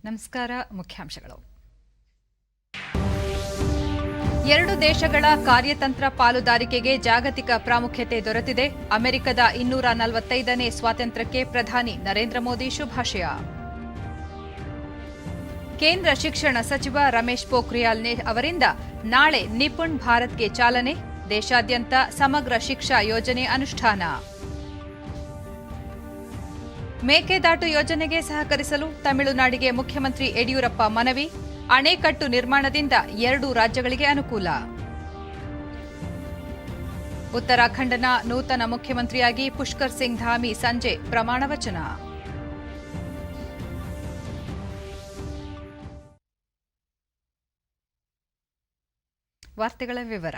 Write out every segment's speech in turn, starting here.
ನಮಸ್ಕಾರ. ಮುಖ್ಯಾಂಶಗಳು. ಎರಡು ದೇಶಗಳ ಕಾರ್ಯತಂತ್ರ ಪಾಲುದಾರಿಕೆಗೆ ಜಾಗತಿಕ ಪ್ರಾಮುಖ್ಯತೆ ದೊರೆತಿದೆ. ಅಮೆರಿಕದ 245ನೇ ಸ್ವಾತಂತ್ರ್ಯಕ್ಕೆ ಪ್ರಧಾನಿ ನರೇಂದ್ರ ಮೋದಿ ಶುಭಾಶಯ. ಕೇಂದ್ರ ಶಿಕ್ಷಣ ಸಚಿವ ರಮೇಶ್ ಪೋಖ್ರಿಯಾಲ್ ಅವರಿಂದ ನಾಳೆ ನಿಪುಣ್ ಭಾರತ್ಗೆ ಚಾಲನೆ. ದೇಶಾದ್ಯಂತ ಸಮಗ್ರ ಶಿಕ್ಷಾ ಯೋಜನೆ ಅನುಷ್ಠಾನ. ಮೇಕೆದಾಟು ಯೋಜನೆಗೆ ಸಹಕರಿಸಲು ತಮಿಳುನಾಡಿಗೆ ಮುಖ್ಯಮಂತ್ರಿ ಯಡಿಯೂರಪ್ಪ ಮನವಿ. ಅಣೆಕಟ್ಟು ನಿರ್ಮಾಣದಿಂದ 2 ರಾಜ್ಯಗಳಿಗೆ ಅನುಕೂಲ. ಉತ್ತರಾಖಂಡ್ನ ನೂತನ ಮುಖ್ಯಮಂತ್ರಿಯಾಗಿ ಪುಷ್ಕರ್ ಸಿಂಗ್ ಧಾಮಿ ಸಂಜೆ ಪ್ರಮಾಣ ವಚನ. ವಾರ್ತೆಗಳ ವಿವರ.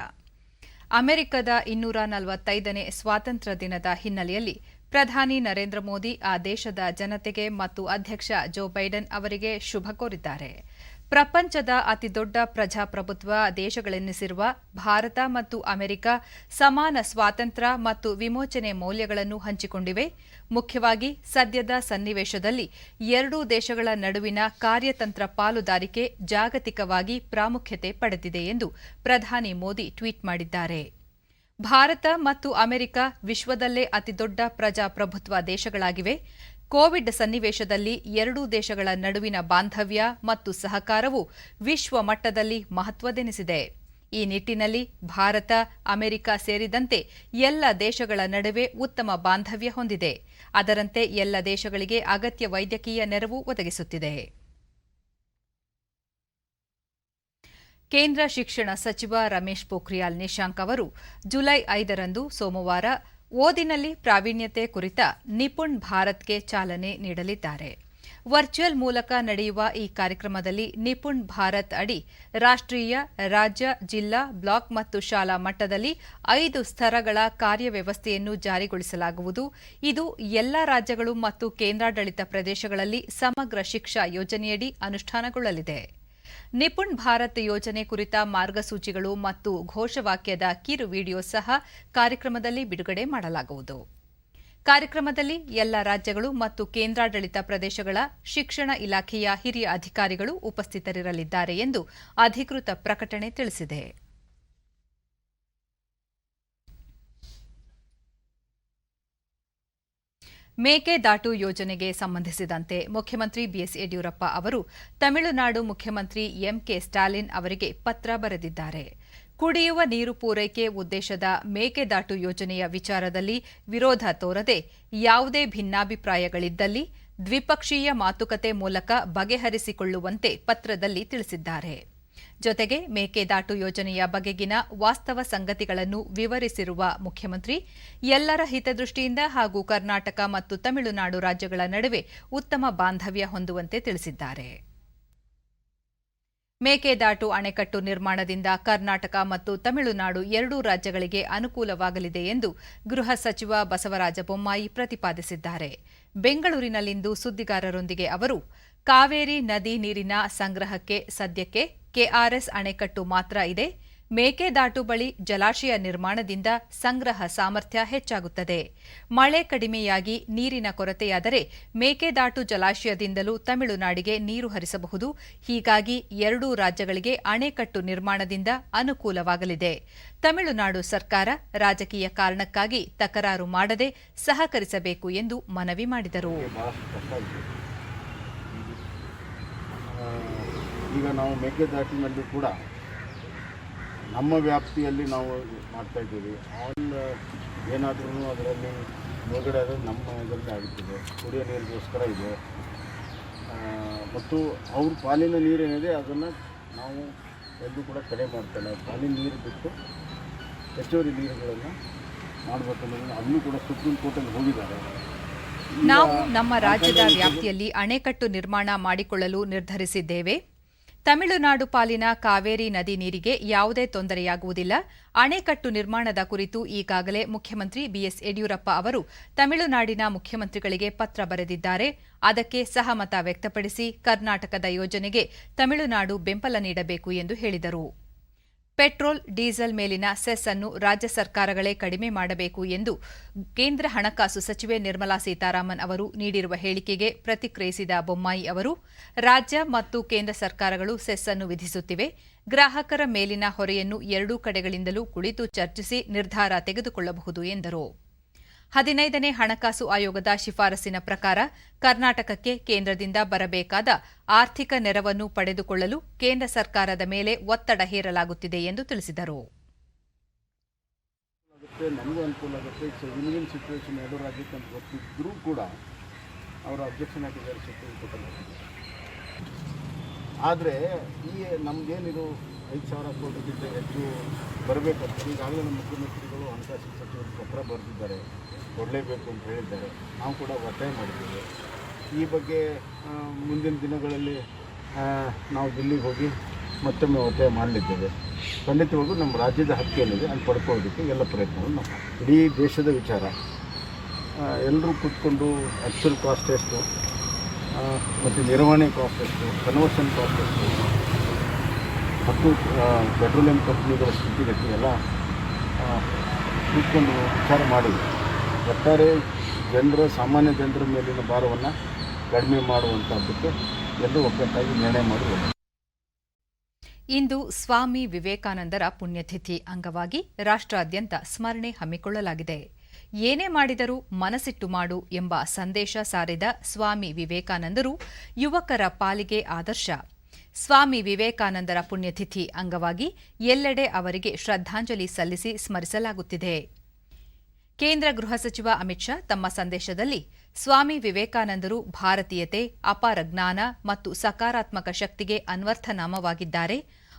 ಅಮೆರಿಕದ 245ನೇ ಸ್ವಾತಂತ್ರ್ಯ ದಿನದ ಹಿನ್ನೆಲೆಯಲ್ಲಿ ಪ್ರಧಾನಿ ನರೇಂದ್ರ ಮೋದಿ ಆ ದೇಶದ ಜನತೆಗೆ ಮತ್ತು ಅಧ್ಯಕ್ಷ ಜೋ ಬೈಡನ್ ಅವರಿಗೆ ಶುಭ ಕೋರಿದ್ದಾರೆ. ಪ್ರಪಂಚದ ಅತಿದೊಡ್ಡ ಪ್ರಜಾಪ್ರಭುತ್ವ ದೇಶಗಳೆನ್ನಿಸಿರುವ ಭಾರತ ಮತ್ತು ಅಮೆರಿಕ ಸಮಾನ ಸ್ವಾತಂತ್ರ್ಯ ಮತ್ತು ವಿಮೋಚನೆ ಮೌಲ್ಯಗಳನ್ನು ಹಂಚಿಕೊಂಡಿವೆ. ಮುಖ್ಯವಾಗಿ ಸದ್ಯದ ಸನ್ನಿವೇಶದಲ್ಲಿ ಎರಡೂ ದೇಶಗಳ ನಡುವಿನ ಕಾರ್ಯತಂತ್ರ ಪಾಲುದಾರಿಕೆ ಜಾಗತಿಕವಾಗಿ ಪ್ರಾಮುಖ್ಯತೆ ಪಡೆದಿದೆ ಎಂದು ಪ್ರಧಾನಿ ಮೋದಿ ಟ್ವೀಟ್ ಮಾಡಿದ್ದಾರೆ. ಭಾರತ ಮತ್ತು ಅಮೆರಿಕ ವಿಶ್ವದಲ್ಲೇ ಅತಿದೊಡ್ಡ ಪ್ರಜಾಪ್ರಭುತ್ವ ದೇಶಗಳಾಗಿವೆ. ಕೋವಿಡ್ ಸನ್ನಿವೇಶದಲ್ಲಿ ಎರಡೂ ದೇಶಗಳ ನಡುವಿನ ಬಾಂಧವ್ಯ ಮತ್ತು ಸಹಕಾರವು ವಿಶ್ವ ಮಟ್ಟದಲ್ಲಿ ಮಹತ್ವದೆನಿಸಿದೆ. ಈ ನಿಟ್ಟಿನಲ್ಲಿ ಭಾರತ, ಅಮೆರಿಕ ಸೇರಿದಂತೆ ಎಲ್ಲ ದೇಶಗಳ ನಡುವೆ ಉತ್ತಮ ಬಾಂಧವ್ಯ ಹೊಂದಿದೆ. ಅದರಂತೆ ಎಲ್ಲ ದೇಶಗಳಿಗೆ ಅಗತ್ಯ ವೈದ್ಯಕೀಯ ನೆರವು ಒದಗಿಸುತ್ತಿದೆ. ಕೇಂದ್ರ ಶಿಕ್ಷಣ ಸಚಿವ ರಮೇಶ್ ಪೋಖ್ರಿಯಾಲ್ ನಿಶಾಂಕ್ ಅವರು ಜುಲೈ 5ರಂದು ಸೋಮವಾರ ಓದಿನಲ್ಲಿ ಪ್ರಾವೀಣ್ಯತೆ ಕುರಿತ ನಿಪುಣ್ ಭಾರತ್ಗೆ ಚಾಲನೆ ನೀಡಲಿದ್ದಾರೆ. ವರ್ಚುವಲ್ ಮೂಲಕ ನಡೆಯುವ ಈ ಕಾರ್ಯಕ್ರಮದಲ್ಲಿ ನಿಪುಣ್ ಭಾರತ್ ಅಡಿ ರಾಷ್ಟ್ರೀಯ, ರಾಜ್ಯ, ಜಿಲ್ಲಾ, ಬ್ಲಾಕ್ ಮತ್ತು ಶಾಲಾ ಮಟ್ಟದಲ್ಲಿ 5 ಸ್ತರಗಳ ಕಾರ್ಯವ್ಯವಸ್ಥೆಯನ್ನು ಜಾರಿಗೊಳಿಸಲಾಗುವುದು. ಇದು ಎಲ್ಲಾ ರಾಜ್ಯಗಳು ಮತ್ತು ಕೇಂದ್ರಾಡಳಿತ ಪ್ರದೇಶಗಳಲ್ಲಿ ಸಮಗ್ರ ಶಿಕ್ಷಾ ಯೋಜನೆಯಡಿ ಅನುಷ್ಠಾನಗೊಳ್ಳಲಿದೆ. ನಿಪುಣ್ ಭಾರತ್ ಯೋಜನೆ ಕುರಿತ ಮಾರ್ಗಸೂಚಿಗಳು ಮತ್ತು ಘೋಷವಾಕ್ಯದ ಕಿರು ವಿಡಿಯೋ ಸಹ ಕಾರ್ಯಕ್ರಮದಲ್ಲಿ ಬಿಡುಗಡೆ ಮಾಡಲಾಗುವುದು. ಕಾರ್ಯಕ್ರಮದಲ್ಲಿ ಎಲ್ಲ ರಾಜ್ಯಗಳು ಮತ್ತು ಕೇಂದ್ರಾಡಳಿತ ಪ್ರದೇಶಗಳ ಶಿಕ್ಷಣ ಇಲಾಖೆಯ ಹಿರಿಯ ಅಧಿಕಾರಿಗಳು ಉಪಸ್ಥಿತರಿರಲಿದ್ದಾರೆ ಎಂದು ಅಧಿಕೃತ ಪ್ರಕಟಣೆ ತಿಳಿಸಿದೆ. ಮೇಕೆದಾಟು ಯೋಜನೆಗೆ ಸಂಬಂಧಿಸಿದಂತೆ ಮುಖ್ಯಮಂತ್ರಿ ಬಿಎಸ್ ಯಡಿಯೂರಪ್ಪ ಅವರು ತಮಿಳುನಾಡು ಮುಖ್ಯಮಂತ್ರಿ ಎಂಕೆ ಸ್ಟಾಲಿನ್ ಅವರಿಗೆ ಪತ್ರ ಬರೆದಿದ್ದಾರೆ. ಕುಡಿಯುವ ನೀರು ಪೂರೈಕೆ ಉದ್ದೇಶದ ಮೇಕೆದಾಟು ಯೋಜನೆಯ ವಿಚಾರದಲ್ಲಿ ವಿರೋಧ ತೋರದೆ ಯಾವುದೇ ಭಿನ್ನಾಭಿಪ್ರಾಯಗಳಿದ್ದಲ್ಲಿ ದ್ವಿಪಕ್ಷೀಯ ಮಾತುಕತೆ ಮೂಲಕ ಬಗೆಹರಿಸಿಕೊಳ್ಳುವಂತೆ ಪತ್ರದಲ್ಲಿ ತಿಳಿಸಿದ್ದಾರೆ. ಜೊತೆಗೆ ಮೇಕೆದಾಟು ಯೋಜನೆಯ ಬಗೆಗಿನ ವಾಸ್ತವ ಸಂಗತಿಗಳನ್ನು ವಿವರಿಸಿರುವ ಮುಖ್ಯಮಂತ್ರಿ ಎಲ್ಲರ ಹಿತದೃಷ್ಟಿಯಿಂದ ಹಾಗೂ ಕರ್ನಾಟಕ ಮತ್ತು ತಮಿಳುನಾಡು ರಾಜ್ಯಗಳ ನಡುವೆ ಉತ್ತಮ ಬಾಂಧವ್ಯ ಹೊಂದುವಂತೆ ತಿಳಿಸಿದ್ದಾರೆ. ಮೇಕೆದಾಟು ಅಣೆಕಟ್ಟು ನಿರ್ಮಾಣದಿಂದ ಕರ್ನಾಟಕ ಮತ್ತು ತಮಿಳುನಾಡು ಎರಡೂ ರಾಜ್ಯಗಳಿಗೆ ಅನುಕೂಲವಾಗಲಿದೆ ಎಂದು ಗೃಹ ಸಚಿವ ಬಸವರಾಜ ಬೊಮ್ಮಾಯಿ ಪ್ರತಿಪಾದಿಸಿದ್ದಾರೆ. ಬೆಂಗಳೂರಿನಲ್ಲಿಂದು ಸುದ್ದಿಗಾರರೊಂದಿಗೆ ಅವರು ಕಾವೇರಿ ನದಿ ನೀರಿನ ಸಂಗ್ರಹಕ್ಕೆ ಸದ್ಯಕ್ಕೆ ಕೆಆರ್ಎಸ್ ಅಣೆಕಟ್ಟು ಮಾತ್ರ ಇದೆ. ಮೇಕೆದಾಟು ಬಳಿ ಜಲಾಶಯ ನಿರ್ಮಾಣದಿಂದ ಸಂಗ್ರಹ ಸಾಮರ್ಥ್ಯ ಹೆಚ್ಚಾಗುತ್ತದೆ. ಮಳೆ ಕಡಿಮೆಯಾಗಿ ನೀರಿನ ಕೊರತೆಯಾದರೆ ಮೇಕೆದಾಟು ಜಲಾಶಯದಿಂದಲೂ ತಮಿಳುನಾಡಿಗೆ ನೀರು ಹರಿಸಬಹುದು. ಹೀಗಾಗಿ ಎರಡೂ ರಾಜ್ಯಗಳಿಗೆ ಅಣೆಕಟ್ಟು ನಿರ್ಮಾಣದಿಂದ ಅನುಕೂಲವಾಗಲಿದೆ. ತಮಿಳುನಾಡು ಸರ್ಕಾರ ರಾಜಕೀಯ ಕಾರಣಕ್ಕಾಗಿ ತಕರಾರು ಮಾಡದೆ ಸಹಕರಿಸಬೇಕು ಎಂದು ಮನವಿ ಮಾಡಿದರು. ಈಗ ನಾವು ಮೇಕೆದಾಟಿನಲ್ಲಿ ಕೂಡ ನಮ್ಮ ವ್ಯಾಪ್ತಿಯಲ್ಲಿ ನಾವು ಮಾಡ್ತಾ ಇದ್ದೀವಿ. ಏನಾದ್ರೂ ಅದರಲ್ಲಿ ಮುಳುಗಡೆ ಆದರೆ ನಮ್ಮ ಇದರಲ್ಲಿ ಆಗುತ್ತದೆ. ಕುಡಿಯೋ ನೀರಿಗೋಸ್ಕರ ಇದೆ ಮತ್ತು ಅವ್ರ ಪಾಲಿನ ನೀರೇನಿದೆ ಅದನ್ನು ನಾವು ಎಲ್ಲೂ ಕೂಡ ಕಡಿಮೆ ಮಾಡ್ತಾಯಿಲ್ಲ. ಪಾಲಿನ ನೀರು ಬಿಟ್ಟು ಹೆಚ್ಚುವರಿ ನೀರುಗಳನ್ನು ಮಾಡಬೇಕನ್ನೋದನ್ನು ಅದನ್ನು ಕೂಡ ಸುಪ್ರೀಂ ಕೋರ್ಟಲ್ಲಿ ಹೋಗಿದ್ದಾರೆ. ನಾವು ನಮ್ಮ ರಾಜ್ಯದ ವ್ಯಾಪ್ತಿಯಲ್ಲಿ ಅಣೆಕಟ್ಟು ನಿರ್ಮಾಣ ಮಾಡಿಕೊಳ್ಳಲು ನಿರ್ಧರಿಸಿದ್ದೇವೆ. ತಮಿಳುನಾಡು ಪಾಲಿನ ಕಾವೇರಿ ನದಿ ನೀರಿಗೆ ಯಾವುದೇ ತೊಂದರೆಯಾಗುವುದಿಲ್ಲ. ಅಣೆಕಟ್ಟು ನಿರ್ಮಾಣದ ಕುರಿತು ಈಗಾಗಲೇ ಮುಖ್ಯಮಂತ್ರಿ ಬಿಎಸ್ ಯಡಿಯೂರಪ್ಪ ಅವರು ತಮಿಳುನಾಡಿನ ಮುಖ್ಯಮಂತ್ರಿಗಳಿಗೆ ಪತ್ರ ಬರೆದಿದ್ದಾರೆ. ಅದಕ್ಕೆ ಸಹಮತ ವ್ಯಕ್ತಪಡಿಸಿ ಕರ್ನಾಟಕದ ಯೋಜನೆಗೆ ತಮಿಳುನಾಡು ಬೆಂಬಲ ನೀಡಬೇಕು ಎಂದು ಹೇಳಿದರು. ಪೆಟ್ರೋಲ್, ಡೀಸೆಲ್ ಮೇಲಿನ ಸೆಸ್ ಅನ್ನು ರಾಜ್ಯ ಸರ್ಕಾರಗಳೇ ಕಡಿಮೆ ಮಾಡಬೇಕು ಎಂದು ಕೇಂದ್ರ ಹಣಕಾಸು ಸಚಿವೆ ನಿರ್ಮಲಾ ಸೀತಾರಾಮನ್ ಅವರು ನೀಡಿರುವ ಹೇಳಿಕೆಗೆ ಪ್ರತಿಕ್ರಿಯಿಸಿದ ಬೊಮ್ಮಾಯಿ ಅವರು, ರಾಜ್ಯ ಮತ್ತು ಕೇಂದ್ರ ಸರ್ಕಾರಗಳು ಸೆಸ್ ಅನ್ನು ವಿಧಿಸುತ್ತಿವೆ. ಗ್ರಾಹಕರ ಮೇಲಿನ ಹೊರೆಯನ್ನು ಎರಡೂ ಕಡೆಗಳಿಂದಲೂ ಕುಳಿತು ಚರ್ಚಿಸಿ ನಿರ್ಧಾರ ತೆಗೆದುಕೊಳ್ಳಬಹುದು ಎಂದರು. 15ನೇ ಹಣಕಾಸು ಆಯೋಗದ ಶಿಫಾರಸಿನ ಪ್ರಕಾರ ಕರ್ನಾಟಕಕ್ಕೆ ಕೇಂದ್ರದಿಂದ ಬರಬೇಕಾದ ಆರ್ಥಿಕ ನೆರವನ್ನು ಪಡೆದುಕೊಳ್ಳಲು ಕೇಂದ್ರ ಸರ್ಕಾರದ ಮೇಲೆ ಒತ್ತಡ ಹೇರಲಾಗುತ್ತಿದೆ ಎಂದು ತಿಳಿಸಿದರು. ನಮಗೂ ಅನುಕೂಲ ಆಗುತ್ತೆ. ವಿನ್ ಸಿಚುವೇಶನ್ ಎರಡು ರಾಜ್ಯಕ್ಕೆ ಅಂತ ಗೊತ್ತಿದ್ರೂ ಕೂಡ ಅವರು ಅಬ್ಜೆಕ್ಷನ್ ಹಾಕಿದ್ದಾರೆ ಸುಪ್ರೀಂ ಕೋರ್ಟಲ್ಲಿ. ಆದರೆ ನಮಗೇನಿದು 5,000 ಕೋಟಿಗಿಂತ ಹೆಚ್ಚು ಬರಬೇಕಂತ ಈಗಾಗಲೇ ನಮ್ಮ ಮುಖ್ಯಮಂತ್ರಿಗಳು ಹಣಕಾಸು ಸಚಿವರು ಪತ್ರ ಬರೆದಿದ್ದಾರೆ, ಕೊಡಲೇಬೇಕು ಅಂತ ಹೇಳಿದ್ದಾರೆ. ನಾವು ಕೂಡ ಒತ್ತಾಯ ಮಾಡಿದ್ದೇವೆ. ಈ ಬಗ್ಗೆ ಮುಂದಿನ ದಿನಗಳಲ್ಲಿ ನಾವು ದಿಲ್ಲಿಗೆ ಹೋಗಿ ಮತ್ತೊಮ್ಮೆ ಒತ್ತಾಯ ಮಾಡಲಿದ್ದೇವೆ. ಖಂಡಿತವಾಗೂ ನಮ್ಮ ರಾಜ್ಯದ ಹಕ್ಕೇನಿದೆ ಅಲ್ಲಿ ಪಡ್ಕೊಳ್ಳೋದಕ್ಕೆ ಎಲ್ಲ ಪ್ರಯತ್ನಗಳು ನಾವು ಇಡೀ ದೇಶದ ವಿಚಾರ. ಎಲ್ಲರೂ ಕೂತ್ಕೊಂಡು ಆ್ಯಕ್ಚುಲ್ ಕಾಸ್ಟ್ ಎಷ್ಟು ಮತ್ತು ನಿರ್ವಹಣೆ ಕಾಸ್ಟ್ ಎಷ್ಟು, ಕನ್ವರ್ಷನ್ ಕಾಸ್ಟ್ ಎಷ್ಟು ಮತ್ತು ಪೆಟ್ರೋಲಿಯಂ ಕಂಪ್ನಿಗಳ ಸ್ಥಿತಿಗತಿ ಎಲ್ಲ ಕೂತ್ಕೊಂಡು ವಿಚಾರ ಮಾಡಿ ಒಟ್ಟಾರೆ ಸಾಮಾನ್ಯ ಜನರ ಮೇಲಿನ ಭಾರವನ್ನು ಕಡಿಮೆ ಮಾಡುವಂಥದ್ದಕ್ಕೆ ಎಲ್ಲರೂ ಒಗ್ಗಟ್ಟಾಗಿ ನಿರ್ಣಯ ಮಾಡಿ. ಇಂದು ಸ್ವಾಮಿ ವಿವೇಕಾನಂದರ ಪುಣ್ಯತಿಥಿ ಅಂಗವಾಗಿ ರಾಷ್ಟ್ರಾದ್ಯಂತ ಸ್ಮರಣೆ ಹಮ್ಮಿಕೊಳ್ಳಲಾಗಿದೆ. ಏನೇ ಮಾಡಿದರೂ ಮನಸ್ಸಿಟ್ಟು ಮಾಡು ಎಂಬ ಸಂದೇಶ ಸಾರಿದ ಸ್ವಾಮಿ ವಿವೇಕಾನಂದರು ಯುವಕರ ಪಾಲಿಗೆ ಆದರ್ಶ. ಸ್ವಾಮಿ ವಿವೇಕಾನಂದರ ಪುಣ್ಯತಿಥಿ ಅಂಗವಾಗಿ ಎಲ್ಲೆಡೆ ಅವರಿಗೆ ಶ್ರದ್ಧಾಂಜಲಿ ಸಲ್ಲಿಸಿ ಸ್ಮರಿಸಲಾಗುತ್ತಿದೆ. ಕೇಂದ್ರ ಗೃಹ ಸಚಿವ ಅಮಿತ್ ಶಾ ತಮ್ಮ ಸಂದೇಶದಲ್ಲಿ ಸ್ವಾಮಿ ವಿವೇಕಾನಂದರು ಭಾರತೀಯತೆ, ಅಪಾರ ಜ್ಞಾನ ಮತ್ತು ಸಕಾರಾತ್ಮಕ ಶಕ್ತಿಗೆ ಅನ್ವರ್ಥನಾಮವಾಗಿದ್ದಾರೆ.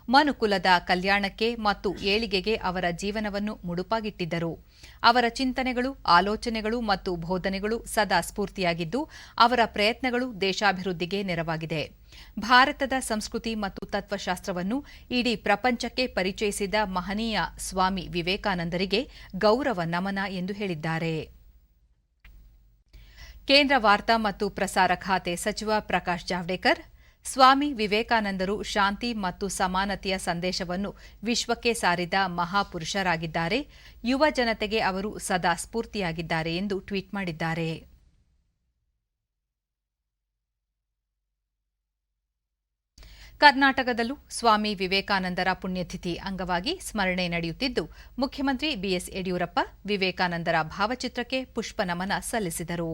ಮನುಕುಲದ ಕಲ್ಯಾಣಕ್ಕೆ ಮತ್ತು ಏಳಿಗೆಗೆ ಅವರ ಜೀವನವನ್ನು ಮುಡುಪಾಗಿಟ್ಟಿದ್ದರು. ಅವರ ಚಿಂತನೆಗಳು, ಆಲೋಚನೆಗಳು ಮತ್ತು ಬೋಧನೆಗಳು ಸದಾ ಸ್ಫೂರ್ತಿಯಾಗಿದ್ದು, ಅವರ ಪ್ರಯತ್ನಗಳು ದೇಶಾಭಿವೃದ್ಧಿಗೆ ನೆರವಾಗಿದೆ. ಭಾರತದ ಸಂಸ್ಕೃತಿ ಮತ್ತು ತತ್ವಶಾಸ್ತ್ರವನ್ನು ಇಡೀ ಪ್ರಪಂಚಕ್ಕೆ ಪರಿಚಯಿಸಿದ ಮಹನೀಯ ಸ್ವಾಮಿ ವಿವೇಕಾನಂದರಿಗೆ ಗೌರವ ನಮನ ಎಂದು ಹೇಳಿದ್ದಾರೆ. ಕೇಂದ್ರ ವಾರ್ತಾ ಮತ್ತು ಪ್ರಸಾರ ಖಾತೆ ಸಚಿವ ಪ್ರಕಾಶ್ ಜಾವಡೇಕರ್, ಸ್ವಾಮಿ ವಿವೇಕಾನಂದರು ಶಾಂತಿ ಮತ್ತು ಸಮಾನತೆಯ ಸಂದೇಶವನ್ನು ವಿಶ್ವಕ್ಕೆ ಸಾರಿದ ಮಹಾಪುರುಷರಾಗಿದ್ದಾರೆ. ಯುವ ಜನತೆಗೆ ಅವರು ಸದಾ ಸ್ಫೂರ್ತಿಯಾಗಿದ್ದಾರೆ ಎಂದು ಟ್ವೀಟ್ ಮಾಡಿದ್ದಾರೆ. ಕರ್ನಾಟಕದಲ್ಲೂ ಸ್ವಾಮಿ ವಿವೇಕಾನಂದರ ಪುಣ್ಯತಿಥಿ ಅಂಗವಾಗಿ ಸ್ಮರಣೆ ನಡೆಯುತ್ತಿದ್ದು, ಮುಖ್ಯಮಂತ್ರಿ ಬಿಎಸ್ ಯಡಿಯೂರಪ್ಪ ವಿವೇಕಾನಂದರ ಭಾವಚಿತ್ರಕ್ಕೆ ಪುಷ್ಪನಮನ ಸಲ್ಲಿಸಿದರು.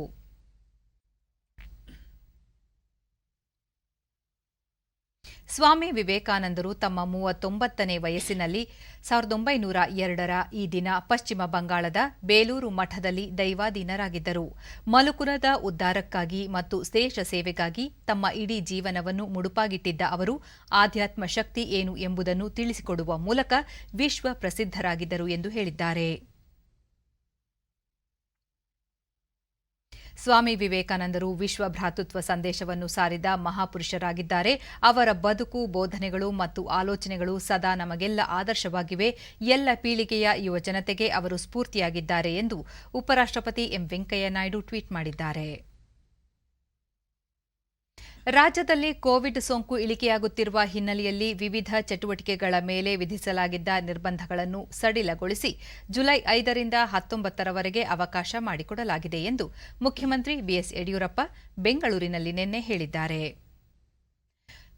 ಸ್ವಾಮಿ ವಿವೇಕಾನಂದರು ತಮ್ಮ 39ನೇ ವಯಸ್ಸಿನಲ್ಲಿ 1902ರ ಈ ದಿನ ಪಶ್ಚಿಮ ಬಂಗಾಳದ ಬೇಲೂರು ಮಠದಲ್ಲಿ ದೈವಾಧೀನರಾಗಿದ್ದರು. ಮನುಕುಲದ ಉದ್ಧಾರಕ್ಕಾಗಿ ಮತ್ತು ದೇಶ ಸೇವೆಗಾಗಿ ತಮ್ಮ ಇಡೀ ಜೀವನವನ್ನು ಮುಡುಪಾಗಿಟ್ಟಿದ್ದ ಅವರು ಆಧ್ಯಾತ್ಮ ಶಕ್ತಿ ಏನು ಎಂಬುದನ್ನು ತಿಳಿಸಿಕೊಡುವ ಮೂಲಕ ವಿಶ್ವ ಪ್ರಸಿದ್ಧರಾಗಿದ್ದರು ಎಂದು ಹೇಳಿದ್ದಾರೆ. ಸ್ವಾಮಿ ವಿವೇಕಾನಂದರು ವಿಶ್ವ ಭ್ರಾತೃತ್ವ ಸಂದೇಶವನ್ನು ಸಾರಿದ ಮಹಾಪುರುಷರಾಗಿದ್ದಾರೆ. ಅವರ ಬದುಕು, ಬೋಧನೆಗಳು ಮತ್ತು ಆಲೋಚನೆಗಳು ಸದಾ ನಮಗೆಲ್ಲ ಆದರ್ಶವಾಗಿವೆ. ಎಲ್ಲ ಪೀಳಿಗೆಯ ಯುವ ಜನತೆಗೆ ಅವರು ಸ್ಫೂರ್ತಿಯಾಗಿದ್ದಾರೆ ಎಂದು ಉಪರಾಷ್ಟ್ರಪತಿ ಎಂ ವೆಂಕಯ್ಯ ನಾಯ್ಡು ಟ್ವೀಟ್ ಮಾಡಿದ್ದಾರೆ. ರಾಜ್ಯದಲ್ಲಿ ಕೋವಿಡ್ ಸೋಂಕು ಇಳಿಕೆಯಾಗುತ್ತಿರುವ ಹಿನ್ನೆಲೆಯಲ್ಲಿ ವಿವಿಧ ಚಟುವಟಿಕೆಗಳ ಮೇಲೆ ವಿಧಿಸಲಾಗಿದ್ದ ನಿರ್ಬಂಧಗಳನ್ನು ಸಡಿಲಗೊಳಿಸಿ ಜುಲೈ 5ರಿಂದ 19ರವರೆಗೆ ಅವಕಾಶ ಮಾಡಿಕೊಡಲಾಗಿದೆ ಎಂದು ಮುಖ್ಯಮಂತ್ರಿ ಬಿಎಸ್ ಯಡಿಯೂರಪ್ಪ ಬೆಂಗಳೂರಿನಲ್ಲಿ ನಿನ್ನೆ ಹೇಳಿದ್ದಾರೆ.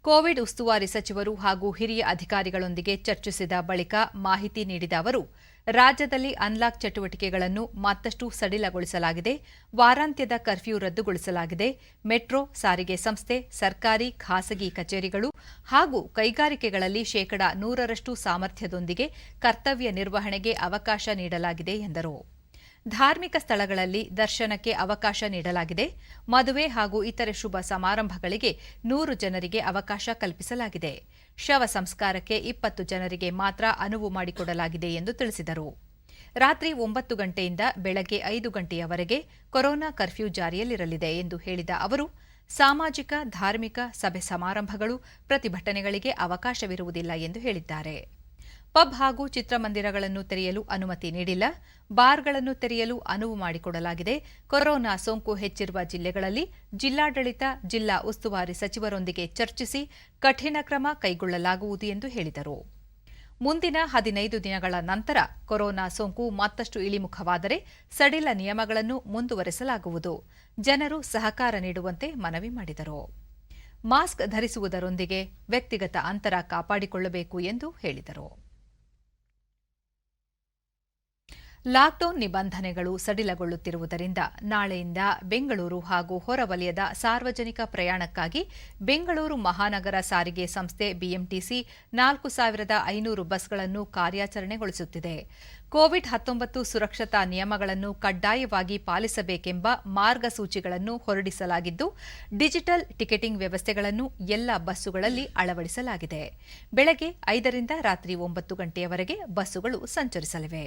ಕೋವಿಡ್ ಉಸ್ತುವಾರಿ ಸಚಿವರು ಹಾಗೂ ಹಿರಿಯ ಅಧಿಕಾರಿಗಳೊಂದಿಗೆ ಚರ್ಚಿಸಿದ ಬಳಿಕ ಮಾಹಿತಿ ನೀಡಿದ ಅವರು, ರಾಜ್ಯದಲ್ಲಿ ಅನ್ಲಾಕ್ ಚಟುವಟಿಕೆಗಳನ್ನು ಮತ್ತಷ್ಟು ಸಡಿಲಗೊಳಿಸಲಾಗಿದೆ. ವಾರಾಂತ್ಯದ ಕರ್ಫ್ಯೂ ರದ್ದುಗೊಳಿಸಲಾಗಿದೆ. ಮೆಟ್ರೋ, ಸಾರಿಗೆ ಸಂಸ್ಥೆ, ಸರ್ಕಾರಿ, ಖಾಸಗಿ ಕಚೇರಿಗಳು ಹಾಗೂ ಕೈಗಾರಿಕೆಗಳಲ್ಲಿ 100% ಸಾಮರ್ಥ್ಯದೊಂದಿಗೆ ಕರ್ತವ್ಯ ನಿರ್ವಹಣೆಗೆ ಅವಕಾಶ ನೀಡಲಾಗಿದೆ ಎಂದರು. ಧಾರ್ಮಿಕ ಸ್ಥಳಗಳಲ್ಲಿ ದರ್ಶನಕ್ಕೆ ಅವಕಾಶ ನೀಡಲಾಗಿದೆ. ಮದುವೆ ಹಾಗೂ ಇತರೆ ಶುಭ ಸಮಾರಂಭಗಳಿಗೆ 100 ಜನರಿಗೆ ಅವಕಾಶ ಕಲ್ಪಿಸಲಾಗಿದೆ. ಶವ ಸಂಸ್ಕಾರಕ್ಕೆ 20 ಜನರಿಗೆ ಮಾತ್ರ ಅನುವು ಮಾಡಿಕೊಡಲಾಗಿದೆ ಎಂದು ತಿಳಿಸಿದರು. ರಾತ್ರಿ 9 ಗಂಟೆಯಿಂದ ಬೆಳಗ್ಗೆ 5 ಗಂಟೆಯವರೆಗೆ ಕೊರೋನಾ ಕರ್ಫ್ಯೂ ಜಾರಿಯಲ್ಲಿರಲಿದೆ ಎಂದು ಹೇಳಿದ ಅವರು, ಸಾಮಾಜಿಕ, ಧಾರ್ಮಿಕ ಸಭೆ ಸಮಾರಂಭಗಳು, ಪ್ರತಿಭಟನೆಗಳಿಗೆ ಅವಕಾಶವಿರುವುದಿಲ್ಲ ಎಂದು ಹೇಳಿದ್ದಾರೆ. ಪಬ್ ಹಾಗೂ ಚಿತ್ರಮಂದಿರಗಳನ್ನು ತೆರೆಯಲು ಅನುಮತಿ ನೀಡಿಲ್ಲ. ಬಾರ್ಗಳನ್ನು ತೆರೆಯಲು ಅನುವು ಮಾಡಿಕೊಡಲಾಗಿದೆ. ಕೊರೋನಾ ಸೋಂಕು ಹೆಚ್ಚಿರುವ ಜಿಲ್ಲೆಗಳಲ್ಲಿ ಜಿಲ್ಲಾಡಳಿತ, ಜಿಲ್ಲಾ ಉಸ್ತುವಾರಿ ಸಚಿವರೊಂದಿಗೆ ಚರ್ಚಿಸಿ ಕಠಿಣ ಕ್ರಮ ಕೈಗೊಳ್ಳಲಾಗುವುದು ಎಂದು ಹೇಳಿದರು. ಮುಂದಿನ 15 ದಿನಗಳ ನಂತರ ಕೊರೋನಾ ಸೋಂಕು ಮತ್ತಷ್ಟು ಇಳಿಮುಖವಾದರೆ ಸಡಿಲ ನಿಯಮಗಳನ್ನು ಮುಂದುವರೆಸಲಾಗುವುದು. ಜನರು ಸಹಕಾರ ನೀಡುವಂತೆ ಮನವಿ ಮಾಡಿದರು. ಮಾಸ್ಕ್ ಧರಿಸುವುದರೊಂದಿಗೆ ವ್ಯಕ್ತಿಗತ ಅಂತರ ಕಾಪಾಡಿಕೊಳ್ಳಬೇಕು ಎಂದು ಹೇಳಿದರು. ಲಾಕ್ಡೌನ್ ನಿಬಂಧನೆಗಳು ಸಡಿಲಗೊಳ್ಳುತ್ತಿರುವುದರಿಂದ ನಾಳೆಯಿಂದ ಬೆಂಗಳೂರು ಹಾಗೂ ಹೊರವಲಯದ ಸಾರ್ವಜನಿಕ ಪ್ರಯಾಣಕ್ಕಾಗಿ ಬೆಂಗಳೂರು ಮಹಾನಗರ ಸಾರಿಗೆ ಸಂಸ್ಥೆ ಬಿಎಂಟಿಸಿ 4500 ಬಸ್ಗಳನ್ನು ಕಾರ್ಯಾಚರಣೆಗೊಳಿಸುತ್ತಿದೆ. ಕೋವಿಡ್-19 ಸುರಕ್ಷತಾ ನಿಯಮಗಳನ್ನು ಕಡ್ಡಾಯವಾಗಿ ಪಾಲಿಸಬೇಕೆಂಬ ಮಾರ್ಗಸೂಚಿಗಳನ್ನು ಹೊರಡಿಸಲಾಗಿದ್ದು, ಡಿಜಿಟಲ್ ಟಿಕೆಟಿಂಗ್ ವ್ಯವಸ್ಥೆಗಳನ್ನು ಎಲ್ಲ ಬಸ್ಸುಗಳಲ್ಲಿ ಅಳವಡಿಸಲಾಗಿದೆ. ಬೆಳಗ್ಗೆ 5 ರಿಂದ ರಾತ್ರಿ 9 ಗಂಟೆಯವರೆಗೆ ಬಸ್ಸುಗಳು ಸಂಚರಿಸಲಿವೆ.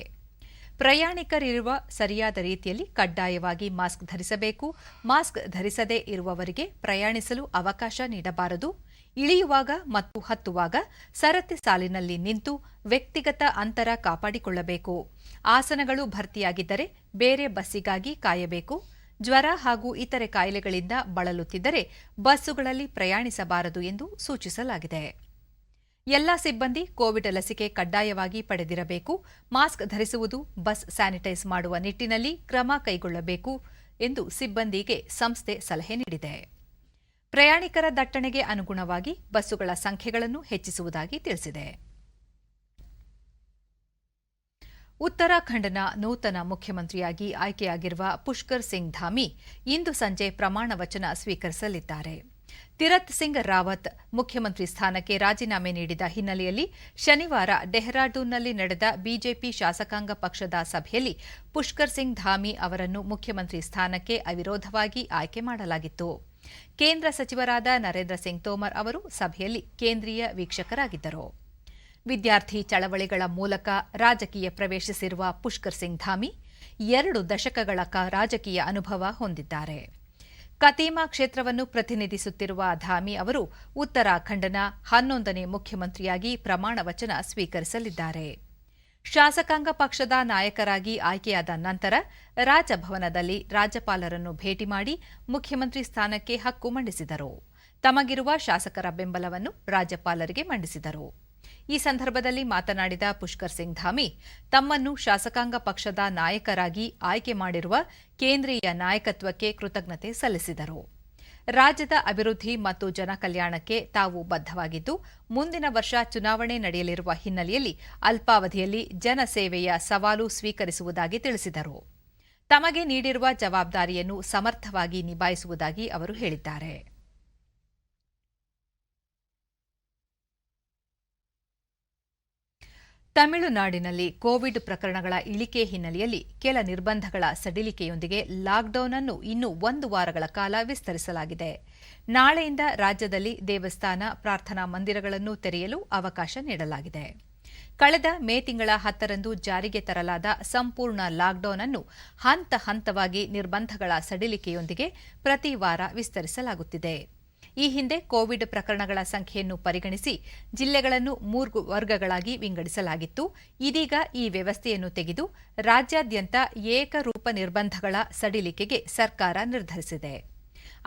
ಪ್ರಯಾಣಿಕರಿರುವ ಸರಿಯಾದ ರೀತಿಯಲ್ಲಿ ಕಡ್ಡಾಯವಾಗಿ ಮಾಸ್ಕ್ ಧರಿಸಬೇಕು. ಮಾಸ್ಕ್ ಧರಿಸದೇ ಇರುವವರಿಗೆ ಪ್ರಯಾಣಿಸಲು ಅವಕಾಶ ನೀಡಬಾರದು. ಇಳಿಯುವಾಗ ಮತ್ತು ಹತ್ತುವಾಗ ಸರತಿ ಸಾಲಿನಲ್ಲಿ ನಿಂತು ವ್ಯಕ್ತಿಗತ ಅಂತರ ಕಾಪಾಡಿಕೊಳ್ಳಬೇಕು. ಆಸನಗಳು ಭರ್ತಿಯಾಗಿದ್ದರೆ ಬೇರೆ ಬಸ್ಸಿಗಾಗಿ ಕಾಯಬೇಕು. ಜ್ವರ ಹಾಗೂ ಇತರೆ ಕಾಯಿಲೆಗಳಿಂದ ಬಳಲುತ್ತಿದ್ದರೆ ಬಸ್ಸುಗಳಲ್ಲಿ ಪ್ರಯಾಣಿಸಬಾರದು ಎಂದು ಸೂಚಿಸಲಾಗಿದೆ. ಎಲ್ಲಾ ಸಿಬ್ಬಂದಿ ಕೋವಿಡ್ ಲಸಿಕೆ ಕಡ್ಡಾಯವಾಗಿ ಪಡೆದಿರಬೇಕು. ಮಾಸ್ಕ್ ಧರಿಸುವುದು, ಬಸ್ ಸ್ಯಾನಿಟೈಸ್ ಮಾಡುವ ನಿಟ್ಟಿನಲ್ಲಿ ಕ್ರಮ ಕೈಗೊಳ್ಳಬೇಕು ಎಂದು ಸಿಬ್ಬಂದಿಗೆ ಸಂಸ್ಥೆ ಸಲಹೆ ನೀಡಿದೆ. ಪ್ರಯಾಣಿಕರ ದಟ್ಟಣೆಗೆ ಅನುಗುಣವಾಗಿ ಬಸ್ಸುಗಳ ಸಂಖ್ಯೆಗಳನ್ನು ಹೆಚ್ಚಿಸುವುದಾಗಿ ತಿಳಿಸಿದೆ. ಉತ್ತರಾಖಂಡ್ನ ನೂತನ ಮುಖ್ಯಮಂತ್ರಿಯಾಗಿ ಆಯ್ಕೆಯಾಗಿರುವ ಪುಷ್ಕರ್ ಸಿಂಗ್ ಧಾಮಿ ಇಂದು ಸಂಜೆ ಪ್ರಮಾಣ ವಚನ ಸ್ವೀಕರಿಸಲಿದ್ದಾರೆ. ತಿರತ್ ಸಿಂಗ್ ರಾವತ್ ಮುಖ್ಯಮಂತ್ರಿ ಸ್ಥಾನಕ್ಕೆ ರಾಜೀನಾಮೆ ನೀಡಿದ ಹಿನ್ನೆಲೆಯಲ್ಲಿ ಶನಿವಾರ ಡೆಹ್ರಾಡೂನ್ನಲ್ಲಿ ನಡೆದ ಬಿಜೆಪಿ ಶಾಸಕಾಂಗ ಪಕ್ಷದ ಸಭೆಯಲ್ಲಿ ಪುಷ್ಕರ್ ಸಿಂಗ್ ಧಾಮಿ ಅವರನ್ನು ಮುಖ್ಯಮಂತ್ರಿ ಸ್ಥಾನಕ್ಕೆ ಅವಿರೋಧವಾಗಿ ಆಯ್ಕೆ ಮಾಡಲಾಗಿತ್ತು. ಕೇಂದ್ರ ಸಚಿವರಾದ ನರೇಂದ್ರ ಸಿಂಗ್ ತೋಮರ್ ಅವರು ಸಭೆಯಲ್ಲಿ ಕೇಂದ್ರೀಯ ವೀಕ್ಷಕರಾಗಿದ್ದರು. ವಿದ್ಯಾರ್ಥಿ ಚಳವಳಿಗಳ ಮೂಲಕ ರಾಜಕೀಯ ಪ್ರವೇಶಿಸಿರುವ ಪುಷ್ಕರ್ ಸಿಂಗ್ ಧಾಮಿ 2 ದಶಕಗಳ ರಾಜಕೀಯ ಅನುಭವ ಹೊಂದಿದ್ದಾರೆ. ಕತೀಮಾ ಕ್ಷೇತ್ರವನ್ನು ಪ್ರತಿನಿಧಿಸುತ್ತಿರುವ ಧಾಮಿ ಅವರು ಉತ್ತರಾಖಂಡ್ನ 11ನೇ ಮುಖ್ಯಮಂತ್ರಿಯಾಗಿ ಪ್ರಮಾಣ ವಚನ ಸ್ವೀಕರಿಸಲಿದ್ದಾರೆ. ಶಾಸಕಾಂಗ ಪಕ್ಷದ ನಾಯಕರಾಗಿ ಆಯ್ಕೆಯಾದ ನಂತರ ರಾಜಭವನದಲ್ಲಿ ರಾಜ್ಯಪಾಲರನ್ನು ಭೇಟಿ ಮಾಡಿ ಮುಖ್ಯಮಂತ್ರಿ ಸ್ಥಾನಕ್ಕೆ ಹಕ್ಕು ಮಂಡಿಸಿದರು. ತಮಗಿರುವ ಶಾಸಕರ ಬೆಂಬಲವನ್ನು ರಾಜ್ಯಪಾಲರಿಗೆ ಮಂಡಿಸಿದರು. ಈ ಸಂದರ್ಭದಲ್ಲಿ ಮಾತನಾಡಿದ ಪುಷ್ಕರ್ ಸಿಂಗ್ ಧಾಮಿ ತಮ್ಮನ್ನು ಶಾಸಕಾಂಗ ಪಕ್ಷದ ನಾಯಕರಾಗಿ ಆಯ್ಕೆ ಮಾಡಿರುವ ಕೇಂದ್ರೀಯ ನಾಯಕತ್ವಕ್ಕೆ ಕೃತಜ್ಞತೆ ಸಲ್ಲಿಸಿದರು. ರಾಜ್ಯದ ಅಭಿವೃದ್ಧಿ ಮತ್ತು ಜನಕಲ್ಯಾಣಕ್ಕೆ ತಾವು ಬದ್ಧವಾಗಿದ್ದು, ಮುಂದಿನ ವರ್ಷ ಚುನಾವಣೆ ನಡೆಯಲಿರುವ ಹಿನ್ನೆಲೆಯಲ್ಲಿ ಅಲ್ಪಾವಧಿಯಲ್ಲಿ ಜನಸೇವೆಯ ಸವಾಲು ಸ್ವೀಕರಿಸುವುದಾಗಿ ತಿಳಿಸಿದರು. ತಮಗೆ ನೀಡಿರುವ ಜವಾಬ್ದಾರಿಯನ್ನು ಸಮರ್ಥವಾಗಿ ನಿಭಾಯಿಸುವುದಾಗಿ ಅವರು ಹೇಳಿದ್ದಾರೆ. ತಮಿಳುನಾಡಿನಲ್ಲಿ ಕೋವಿಡ್ ಪ್ರಕರಣಗಳ ಇಳಿಕೆ ಹಿನ್ನೆಲೆಯಲ್ಲಿ ಕೆಲ ನಿರ್ಬಂಧಗಳ ಸಡಿಲಿಕೆಯೊಂದಿಗೆ ಲಾಕ್ಡೌನ್ ಅನ್ನು ಇನ್ನೂ 1 ವಾರಗಳ ಕಾಲ ವಿಸ್ತರಿಸಲಾಗಿದೆ. ನಾಳೆಯಿಂದ ರಾಜ್ಯದಲ್ಲಿ ದೇವಸ್ಥಾನ, ಪ್ರಾರ್ಥನಾ ಮಂದಿರಗಳನ್ನು ತೆರೆಯಲು ಅವಕಾಶ ನೀಡಲಾಗಿದೆ. ಕಳೆದ ಮೇ ತಿಂಗಳ 10ರಂದು ಜಾರಿಗೆ ತರಲಾದ ಸಂಪೂರ್ಣ ಲಾಕ್ಡೌನ್ ಅನ್ನು ಹಂತ ಹಂತವಾಗಿ ನಿರ್ಬಂಧಗಳ ಸಡಿಲಿಕೆಯೊಂದಿಗೆ ಪ್ರತಿ ವಾರ ವಿಸ್ತರಿಸಲಾಗುತ್ತಿದೆ. ಈ ಹಿಂದೆ ಕೋವಿಡ್ ಪ್ರಕರಣಗಳ ಸಂಖ್ಯೆಯನ್ನು ಪರಿಗಣಿಸಿ ಜಿಲ್ಲೆಗಳನ್ನು 3 ವರ್ಗಗಳಾಗಿ ವಿಂಗಡಿಸಲಾಗಿತ್ತು. ಇದೀಗ ಈ ವ್ಯವಸ್ಥೆಯನ್ನು ತೆಗೆದು ರಾಜ್ಯಾದ್ಯಂತ ಏಕರೂಪ ನಿರ್ಬಂಧಗಳ ಸಡಿಲಿಕೆಗೆ ಸರ್ಕಾರ ನಿರ್ಧರಿಸಿದೆ.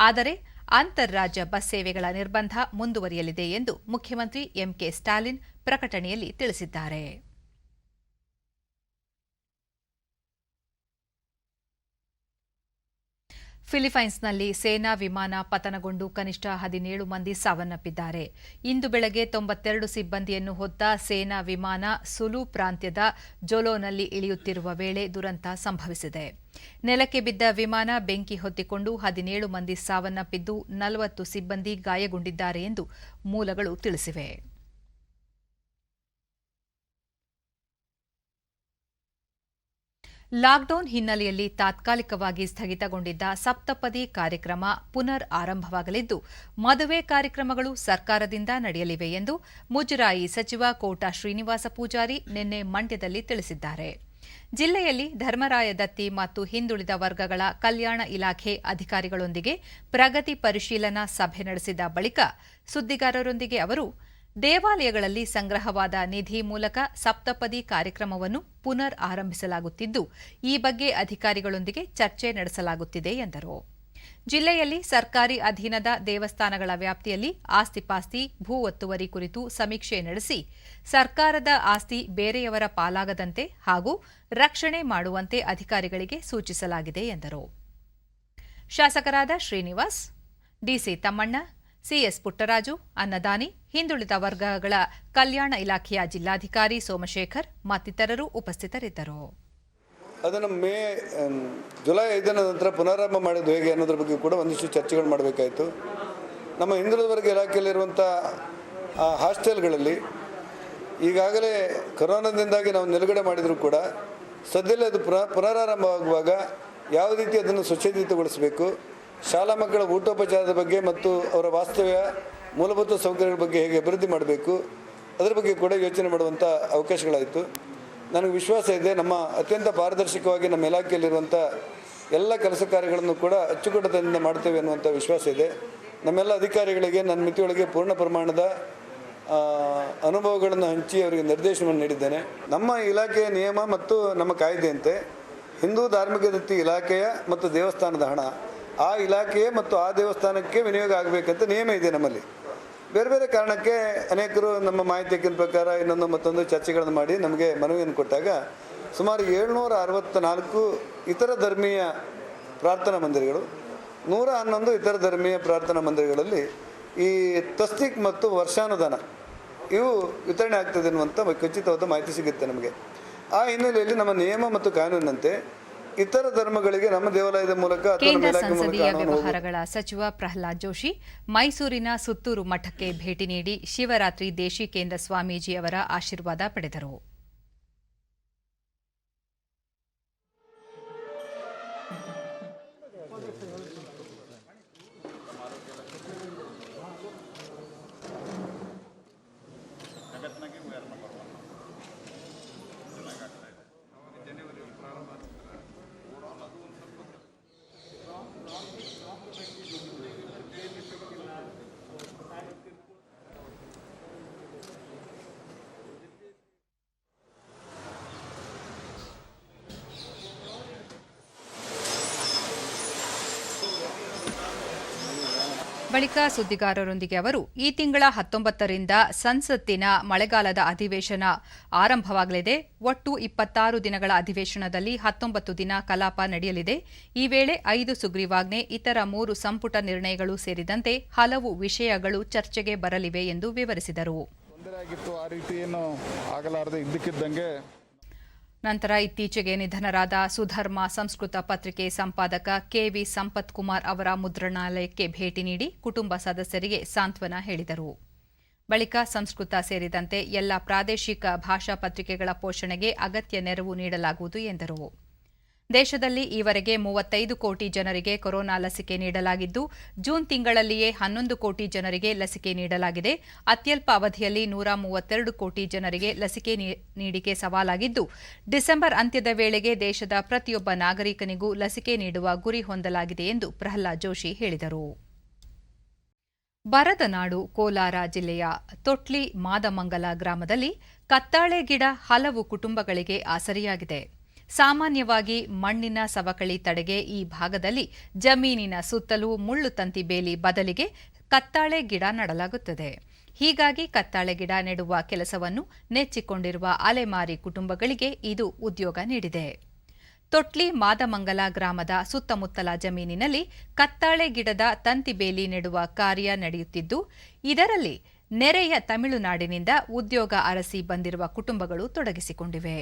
ಆದರೆ ಅಂತಾರಾಜ್ಯ ಬಸ್ ಸೇವೆಗಳ ನಿರ್ಬಂಧ ಮುಂದುವರಿಯಲಿದೆ ಎಂದು ಮುಖ್ಯಮಂತ್ರಿ ಎಂಕೆ ಸ್ಟಾಲಿನ್ ಪ್ರಕಟಣೆಯಲ್ಲಿ ತಿಳಿಸಿದ್ದಾರೆ. ಫಿಲಿಪೈನ್ಸ್ನಲ್ಲಿ ಸೇನಾ ವಿಮಾನ ಪತನಗೊಂಡು ಕನಿಷ್ಠ 17 ಮಂದಿ ಸಾವನ್ನಪ್ಪಿದ್ದಾರೆ. ಇಂದು ಬೆಳಗ್ಗೆ 92 ಸಿಬ್ಬಂದಿಯನ್ನು ಹೊತ್ತ ಸೇನಾ ವಿಮಾನ ಸುಲು ಪ್ರಾಂತ್ಯದ ಜೊಲೋನಲ್ಲಿ ಇಳಿಯುತ್ತಿರುವ ವೇಳೆ ದುರಂತ ಸಂಭವಿಸಿದೆ. ನೆಲಕ್ಕೆ ಬಿದ್ದ ವಿಮಾನ ಬೆಂಕಿ ಹೊತ್ತಿಕೊಂಡು 17 ಮಂದಿ ಸಾವನ್ನಪ್ಪಿದ್ದು 40 ಸಿಬ್ಬಂದಿ ಗಾಯಗೊಂಡಿದ್ದಾರೆ ಎಂದು ಮೂಲಗಳು ತಿಳಿಸಿವೆ. ಲಾಕ್ಡೌನ್ ಹಿನ್ನೆಲೆಯಲ್ಲಿ ತಾತ್ಕಾಲಿಕವಾಗಿ ಸ್ಥಗಿತಗೊಂಡಿದ್ದ ಸಪ್ತಪದಿ ಕಾರ್ಯಕ್ರಮ ಪುನರ್ ಆರಂಭವಾಗಲಿದ್ದು, ಮದುವೆ ಕಾರ್ಯಕ್ರಮಗಳು ಸರ್ಕಾರದಿಂದ ನಡೆಯಲಿವೆ ಎಂದು ಮುಜರಾಯಿ ಸಚಿವ ಕೋಟ ಶ್ರೀನಿವಾಸ ಪೂಜಾರಿ ನಿನ್ನೆ ಮಂಡ್ಯದಲ್ಲಿ ತಿಳಿಸಿದ್ದಾರೆ. ಜಿಲ್ಲೆಯಲ್ಲಿ ಧರ್ಮರಾಯ ದತ್ತಿ ಮತ್ತು ಹಿಂದುಳಿದ ವರ್ಗಗಳ ಕಲ್ಯಾಣ ಇಲಾಖೆ ಅಧಿಕಾರಿಗಳೊಂದಿಗೆ ಪ್ರಗತಿ ಪರಿಶೀಲನಾ ಸಭೆ ನಡೆಸಿದ ಬಳಿಕ ಸುದ್ದಿಗಾರರೊಂದಿಗೆ ಅವರು ದೇವಾಲಯಗಳಲ್ಲಿ ಸಂಗ್ರಹವಾದ ನಿಧಿ ಮೂಲಕ ಸಪ್ತಪದಿ ಕಾರ್ಯಕ್ರಮವನ್ನು ಪುನರ್ ಆರಂಭಿಸಲಾಗುತ್ತಿದ್ದು, ಈ ಬಗ್ಗೆ ಅಧಿಕಾರಿಗಳೊಂದಿಗೆ ಚರ್ಚೆ ನಡೆಸಲಾಗುತ್ತಿದೆ ಎಂದರು. ಜಿಲ್ಲೆಯಲ್ಲಿ ಸರ್ಕಾರಿ ಅಧೀನದ ದೇವಸ್ಥಾನಗಳ ವ್ಯಾಪ್ತಿಯಲ್ಲಿ ಆಸ್ತಿಪಾಸ್ತಿ ಭೂ ಒತ್ತುವರಿ ಕುರಿತು ಸಮೀಕ್ಷೆ ನಡೆಸಿ ಸರ್ಕಾರದ ಆಸ್ತಿ ಬೇರೆಯವರ ಪಾಲಾಗದಂತೆ ಹಾಗೂ ರಕ್ಷಣೆ ಮಾಡುವಂತೆ ಅಧಿಕಾರಿಗಳಿಗೆ ಸೂಚಿಸಲಾಗಿದೆ ಎಂದರು. ಶಾಸಕರಾದ ಶ್ರೀನಿವಾಸ್, ಡಿಸಿ ತಮ್ಮಣ್ಣ, ಸಿಎಸ್ ಪುಟ್ಟರಾಜು, ಅನ್ನದಾನಿ, ಹಿಂದುಳಿದ ವರ್ಗಗಳ ಕಲ್ಯಾಣ ಇಲಾಖೆಯ ಜಿಲ್ಲಾಧಿಕಾರಿ ಸೋಮಶೇಖರ್ ಮತ್ತಿತರರು ಉಪಸ್ಥಿತರಿದ್ದರು. ಅದನ್ನು ಜುಲೈ 5ರ ನಂತರ ಪುನರಾರಂಭ ಮಾಡೋದು ಹೇಗೆ ಅನ್ನೋದ್ರ ಬಗ್ಗೆ ಕೂಡ ಒಂದಿಷ್ಟು ಚರ್ಚೆಗಳು ಮಾಡಬೇಕಾಯಿತು. ನಮ್ಮ ಹಿಂದುಳಿದ ವರ್ಗ ಇಲಾಖೆಯಲ್ಲಿರುವಂಥ ಹಾಸ್ಟೆಲ್ಗಳಲ್ಲಿ ಈಗಾಗಲೇ ಕೊರೋನಾದಿಂದಾಗಿ ನಾವು ನಿಲುಗಡೆ ಮಾಡಿದರೂ ಕೂಡ ಸದ್ಯದಲ್ಲೇ ಅದು ಪುನರಾರಂಭ ಆಗುವಾಗ ಯಾವ ರೀತಿ ಅದನ್ನು ಸ್ವಚ್ಛತೆಗೊಳಿಸಬೇಕು, ಶಾಲಾ ಮಕ್ಕಳ ಊಟೋಪಚಾರದ ಬಗ್ಗೆ ಮತ್ತು ಅವರ ವಾಸ್ತವ್ಯ ಮೂಲಭೂತ ಸೌಕರ್ಯಗಳ ಬಗ್ಗೆ ಹೇಗೆ ಅಭಿವೃದ್ಧಿ ಮಾಡಬೇಕು ಅದರ ಬಗ್ಗೆ ಕೂಡ ಯೋಚನೆ ಮಾಡುವಂಥ ಅವಕಾಶಗಳಾಯಿತು. ನನಗೆ ವಿಶ್ವಾಸ ಇದೆ, ನಮ್ಮ ಅತ್ಯಂತ ಪಾರದರ್ಶಕವಾಗಿ ನಮ್ಮ ಇಲಾಖೆಯಲ್ಲಿರುವಂಥ ಎಲ್ಲ ಕೆಲಸ ಕಾರ್ಯಗಳನ್ನು ಕೂಡ ಅಚ್ಚುಕಟ್ಟುತನದಿಂದ ಮಾಡ್ತೇವೆ ಅನ್ನುವಂಥ ವಿಶ್ವಾಸ ಇದೆ. ನಮ್ಮೆಲ್ಲ ಅಧಿಕಾರಿಗಳಿಗೆ ನನ್ನ ಮಿತಿಯೊಳಗೆ ಪೂರ್ಣ ಪ್ರಮಾಣದ ಅನುಭವಗಳನ್ನು ಹಂಚಿ ಅವರಿಗೆ ನಿರ್ದೇಶನವನ್ನು ನೀಡಿದ್ದೇನೆ. ನಮ್ಮ ಇಲಾಖೆಯ ನಿಯಮ ಮತ್ತು ನಮ್ಮ ಕಾಯ್ದೆಯಂತೆ ಹಿಂದೂ ಧಾರ್ಮಿಕ ದತ್ತಿ ಇಲಾಖೆಯ ಮತ್ತು ದೇವಸ್ಥಾನದ ಹಣ ಆ ಇಲಾಖೆಯೇ ಮತ್ತು ಆ ದೇವಸ್ಥಾನಕ್ಕೆ ವಿನಿಯೋಗ ಆಗಬೇಕಂತ ನಿಯಮ ಇದೆ ನಮ್ಮಲ್ಲಿ. ಬೇರೆ ಬೇರೆ ಕಾರಣಕ್ಕೆ ಅನೇಕರು ನಮ್ಮ ಮಾಹಿತಿಯ ಪ್ರಕಾರ ಇನ್ನೊಂದು ಮತ್ತೊಂದು ಚರ್ಚೆಗಳನ್ನು ಮಾಡಿ ನಮಗೆ ಮನವಿಯನ್ನು ಕೊಟ್ಟಾಗ ಸುಮಾರು 764 ಇತರ ಧರ್ಮೀಯ ಪ್ರಾರ್ಥನಾ ಮಂದಿರಗಳು, 111 ಇತರ ಧರ್ಮೀಯ ಪ್ರಾರ್ಥನಾ ಮಂದಿರಗಳಲ್ಲಿ ಈ ತಸ್ತೀಕ್ ಮತ್ತು ವರ್ಷಾನುದಾನ ಇವು ವಿತರಣೆ ಆಗ್ತದೆ ಅನ್ನುವಂಥ ಖಚಿತವಾದ ಮಾಹಿತಿ ಸಿಗುತ್ತೆ ನಮಗೆ. ಆ ಹಿನ್ನೆಲೆಯಲ್ಲಿ ನಮ್ಮ ನಿಯಮ ಮತ್ತು ಕಾನೂನಿನಂತೆ ಇತರ ಧರ್ಮಗಳಿಗೆ ನಮ್ಮ ದೇವಾಲಯದ ಮೂಲಕ ಕೇಂದ್ರ ಸಂಸದೀಯ ವ್ಯವಹಾರಗಳ ಸಚಿವ ಪ್ರಹ್ಲಾದ್ ಜೋಶಿ ಮೈಸೂರಿನ ಸುತ್ತೂರು ಮಠಕ್ಕೆ ಭೇಟಿ ನೀಡಿ ಶಿವರಾತ್ರಿ ದೇಶಿಕೇಂದ್ರ ಸ್ವಾಮೀಜಿ ಅವರ ಆಶೀರ್ವಾದ ಪಡೆದರು. ಬಳಿಕ ಸುದ್ದಿಗಾರರೊಂದಿಗೆ ಅವರು ಈ ತಿಂಗಳ 19ರಿಂದ ಸಂಸತ್ತಿನ ಮಳೆಗಾಲದ ಅಧಿವೇಶನ ಆರಂಭವಾಗಲಿದೆ. ಒಟ್ಟು 26 ದಿನಗಳ ಅಧಿವೇಶನದಲ್ಲಿ 19 ದಿನ ಕಲಾಪ ನಡೆಯಲಿದೆ. ಈ ವೇಳೆ 5 ಸುಗ್ರೀವಾಜ್ಞೆ, ಇತರ 3 ಸಂಪುಟ ನಿರ್ಣಯಗಳು ಸೇರಿದಂತೆ ಹಲವು ವಿಷಯಗಳು ಚರ್ಚೆಗೆ ಬರಲಿವೆ ಎಂದು ವಿವರಿಸಿದರು. ನಂತರ ಇತ್ತೀಚೆಗೆ ನಿಧನರಾದ ಸುಧರ್ಮ ಸಂಸ್ಕೃತ ಪತ್ರಿಕೆ ಸಂಪಾದಕ ಕೆವಿ ಸಂಪತ್ ಕುಮಾರ್ ಅವರ ಮುದ್ರಣಾಲಯಕ್ಕೆ ಭೇಟಿ ನೀಡಿ ಕುಟುಂಬ ಸದಸ್ಯರಿಗೆ ಸಾಂತ್ವನ ಹೇಳಿದರು. ಬಳಿಕ ಸಂಸ್ಕೃತ ಸೇರಿದಂತೆ ಎಲ್ಲ ಪ್ರಾದೇಶಿಕ ಭಾಷಾ ಪತ್ರಿಕೆಗಳ ಪೋಷಣೆಗೆ ಅಗತ್ಯ ನೆರವು ನೀಡಲಾಗುವುದು ಎಂದರು. ದೇಶದಲ್ಲಿ ಈವರೆಗೆ 35 ಕೋಟಿ ಜನರಿಗೆ ಕೊರೋನಾ ಲಸಿಕೆ ನೀಡಲಾಗಿದ್ದು, ಜೂನ್ ತಿಂಗಳಲ್ಲಿಯೇ 11 ಕೋಟಿ ಜನರಿಗೆ ಲಸಿಕೆ ನೀಡಲಾಗಿದೆ. ಅತ್ಯಲ್ಪ ಅವಧಿಯಲ್ಲಿ 132 ಕೋಟಿ ಜನರಿಗೆ ಲಸಿಕೆ ನೀಡಿಕೆ ಸವಾಲಾಗಿದ್ದು, ಡಿಸೆಂಬರ್ ಅಂತ್ಯದ ವೇಳೆಗೆ ದೇಶದ ಪ್ರತಿಯೊಬ್ಬ ನಾಗರಿಕನಿಗೂ ಲಸಿಕೆ ನೀಡುವ ಗುರಿ ಹೊಂದಲಾಗಿದೆ ಎಂದು ಪ್ರಹ್ಲಾದ್ ಜೋಶಿ ಹೇಳಿದರು. ಬರದ ನಾಡು ಕೋಲಾರ ಜಿಲ್ಲೆಯ ತೊಟ್ಲಿ ಮಾದಮಂಗಲ ಗ್ರಾಮದಲ್ಲಿ ಕತ್ತಾಳೆ ಗಿಡ ಹಲವು ಕುಟುಂಬಗಳಿಗೆ ಆಸರೆಯಾಗಿದೆ. ಸಾಮಾನ್ಯವಾಗಿ ಮಣ್ಣಿನ ಸವಕಳಿ ತಡೆಗೆ ಈ ಭಾಗದಲ್ಲಿ ಜಮೀನಿನ ಸುತ್ತಲೂ ಮುಳ್ಳು ತಂತಿ ಬೇಲಿ ಬದಲಿಗೆ ಕತ್ತಾಳೆ ಗಿಡ ನೆಡಲಾಗುತ್ತದೆ. ಹೀಗಾಗಿ ಕತ್ತಾಳೆ ಗಿಡ ನೆಡುವ ಕೆಲಸವನ್ನು ನೆಚ್ಚಿಕೊಂಡಿರುವ ಅಲೆಮಾರಿ ಕುಟುಂಬಗಳಿಗೆ ಇದು ಉದ್ಯೋಗ ನೀಡಿದೆ. ತೊಟ್ಲಿ ಮಾದಮಂಗಲ ಗ್ರಾಮದ ಸುತ್ತಮುತ್ತಲ ಜಮೀನಿನಲ್ಲಿ ಕತ್ತಾಳೆ ಗಿಡದ ತಂತಿ ಬೇಲಿ ನೆಡುವ ಕಾರ್ಯ ನಡೆಯುತ್ತಿದ್ದು, ಇದರಲ್ಲಿ ನೆರೆಯ ತಮಿಳುನಾಡಿನಿಂದ ಉದ್ಯೋಗ ಅರಸಿ ಬಂದಿರುವ ಕುಟುಂಬಗಳು ತೊಡಗಿಸಿಕೊಂಡಿವೆ.